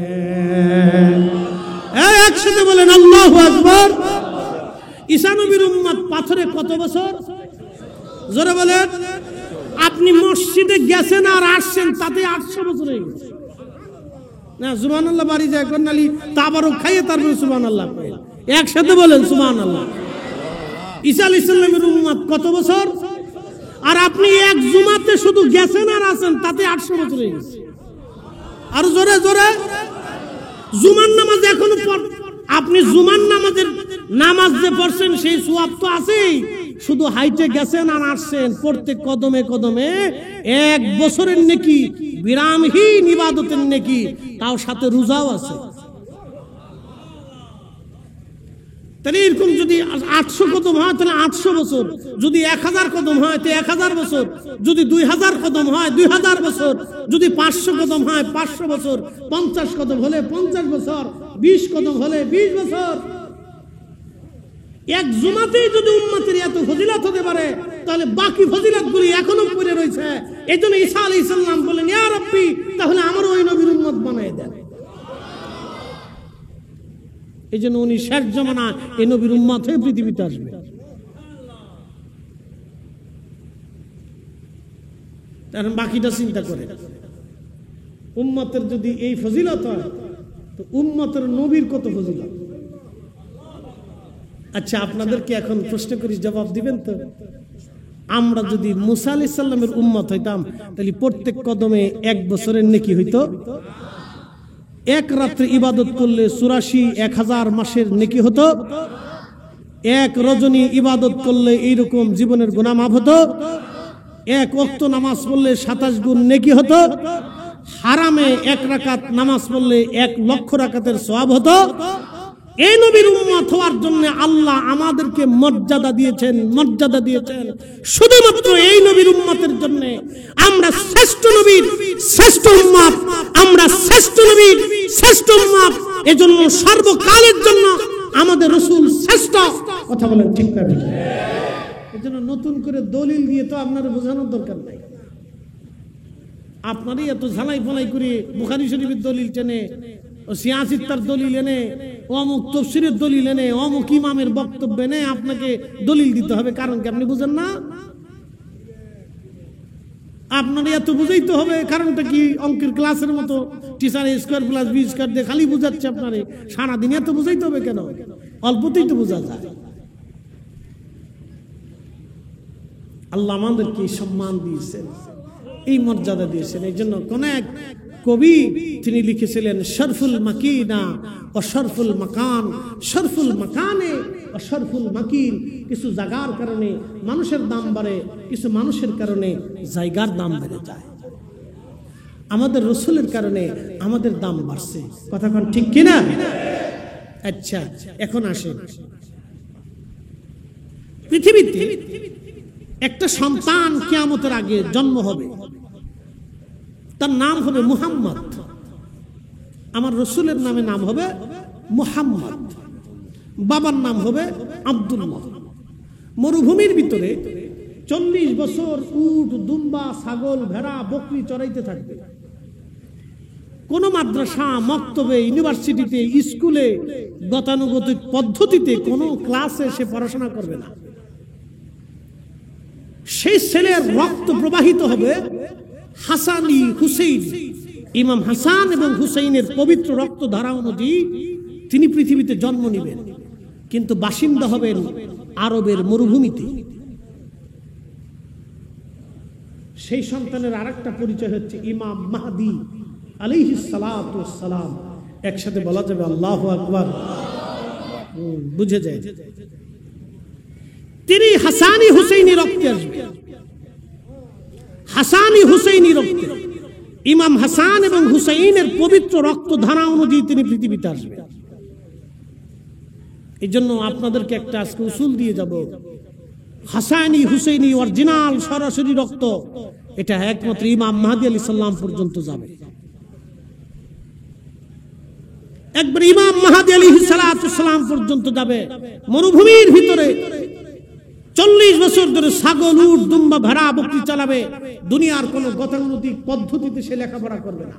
একসাথে বলেন আল্লাহু আকবার। ঈসা নবীর উম্মত পাথরে কত বছর? জোরে বলেন। আপনি মসজিদে গেছেন আর আসছেন তাতে 800 বছর হয়ে গেছে না। সুবহানাল্লাহ বাড়ি যায় কন্নালি তাবারক খাইয়ে তারপরে সুবহানাল্লাহ কই, একসাথে বলেন সুবহানাল্লাহ। ঈসা আলাইহিস সালামের উম্মত কত বছর? আর আপনি এক জুমাতে শুধু গেছেন আর আছেন তাতে 800 বছর হয়ে গেছে। আর জোরে জোরে জুমার নামাজ এখনো আপনি জুমার নামাজ যে পড়ছেন সেই সওয়াব তো আছেই, শুধু হাইটে গেছেন আর আসছেন প্রত্যেক কদমে কদমে 1 বছরের নেকি বিরামহীন ইবাদতের নেকি, তাও সাথে রোজাও আছে। তাহলে এরকম যদি 800 কদম হয় তাহলে 800 বছর, যদি 1000 কদম হয় তো 1000 বছর, যদি 2000 কদম হয় 2000 বছর, যদি 500 কদম হয় 500 বছর, 50 কদম হলে 50 বছর, 20 কদম হলে 20 বছর। এক জুমাতেই যদি উম্মতের এত ফজিলত হতে পারে তাহলে বাকি ফজিলতগুলি এখনো পড়ে রয়েছে। এইজন্য ঈসা আলাইহিস সালাম বলেন, ইয়া রাব্বি, তাহলে আমারও ওই নবীর উম্মত বানায় দেন। এই জন্য উনি শেষ জামানা এই নবীর উম্মত হয়ে পৃথিবীতে আসবে। কারণ বাকিটা চিন্তা করে, উম্মতের যদি এই ফজিলত হয় তো উম্মতের নবীর কত ফজিলত। আচ্ছা, আপনাদেরকে এখন প্রশ্ন করি, জবাব দিবেন তো? আমরা যদি মুসা আলাইহিস সালামের উম্মত হইতাম তাহলে প্রত্যেক কদমে 1 বছরের নেকি হইতো। 1 রাত্রে ইবাদত করলে 84 1000 মাসের নেকি হতো। এক রজনী ইবাদত করলে এইরকম জীবনের গুনাহ মাফ হতো, এক ওয়াক্ত নামাজ পড়লে 27 গুণ নেকি হতো, হারামে 1 রাকাত নামাজ পড়লে 1 লক্ষ রাকাতের সওয়াব হতো। এই নবীর উম্মত হওয়ার জন্য আল্লাহ আমাদেরকে মর্যাদা দিয়েছেন, মর্যাদা দিয়েছেন শুধুমাত্র এই নবীর উম্মতের জন্য। আমরা শ্রেষ্ঠ নবীর শ্রেষ্ঠ উম্মত, আমরা শ্রেষ্ঠ নবীর শ্রেষ্ঠ উম্মত। এজন্য সর্বকালের জন্য আমাদের রাসূল শ্রেষ্ঠ। কথা বলেন ঠিক না? এজন্য নতুন করে দলিল দিয়ে তো আপনারা বোঝানোর দরকার নাই। আপনারই এত ঝালাই ফলাই করে বুখারী শরীফের দলিল টেনে, ও সিয়াসিত্তার দলিল এনে, অমুক তাফসীরের দলিল এনে, অমুক ইমামের বক্তব্য এনে আপনাকে দলিল দিতে হবে। কারণ কি আপনি বুঝেন না? আপনারই এত বুঝাইতে হবে। কারণটা কি? অঙ্কের ক্লাসের মতো teacher square plus B square দিয়ে খালি বুঝাচ্ছে আপনারে। সারাদিন এত বুঝাইতে হবে কেন? অল্পতেই তো বোঝা যায়। আল্লাহ আমাদেরকে সম্মান দিয়েছেন, এই মর্যাদা দিয়েছেন। এই জন্য কোন এক কবি তিনি লিখেছিলেন, শরফুল মাকিনা ও শরফুল মাকান, শরফুল মাকানে ও শরফুল মাকিন। কিছু জায়গার কারণে মানুষের দাম বাড়ে, কিছু মানুষের কারণে জায়গার দাম বেড়ে যায়। আমাদের রাসূলের কারণে আমাদের দাম বাড়ছে। কথা কোন ঠিক কিনা? আচ্ছা, এখন আসেন, পৃথিবীতে একটা সন্তান কিয়ামতের আগে জন্ম হবে, তার নাম হবে মুহাম্মদ। আমার রাসূলের নামে নাম হবে মুহাম্মদ, বাবার নাম হবে আব্দুল্লাহ। মরুভূমির ভিতরে 40 বছর উট, দুম্বা, ছাগল, ভেড়া, বকরি চড়াইতে থাকবে। কোন মাদ্রাসা, মক্তবে, ইউনিভার্সিটিতে, স্কুলে গতানুগতিক পদ্ধতিতে কোন ক্লাসে সে পড়াশোনা করবে না। সেই ছেলের রক্ত প্রবাহিত হবে হাসানি হুসেইন। ইমাম হাসান এবং হুসেইনের পবিত্র রক্ত ধারা অনুযায়ী তিনি পৃথিবীতে জন্ম নেবেন, কিন্তু বাসিন্দা হবেন আরবের মরুভূমিতে। সেই সন্তানের আরেকটা পরিচয় হচ্ছে ইমাম মাহদী আলাইহিস সালাতু ওয়াস সালাম। একসাথে বলা যাবে আল্লাহু আকবার, বুঝে যায়। তিনি হাসানি হুসেইনি রক্তে আসবে, হাসানি হুসেইনি রক্তে। ইমাম হাসান এবং হুসাইনের পবিত্র রক্ত ধারা অনুযায়ী তিনি পৃথিবীতে আসবেন। এই জন্য আপনাদেরকে একটা আজকে উসুল দিয়ে যাব, হাসানি হুসেইনি অরিজিনাল সরাসরি রক্ত, এটা একমাত্র ইমাম মাহদী আলাইহিস সালাম পর্যন্ত যাবে। একবার ইমাম মাহদী আলাইহিস সালাম পর্যন্ত যাবে। মরুভূমির ভিতরে 40 বছর ধরে ছাগল, উট, দুম্বা, ভেড়া, বকরি চালাবে। দুনিয়ার কোন গতানুগতিক পদ্ধতিতে সে লেখাপড়া করবে না।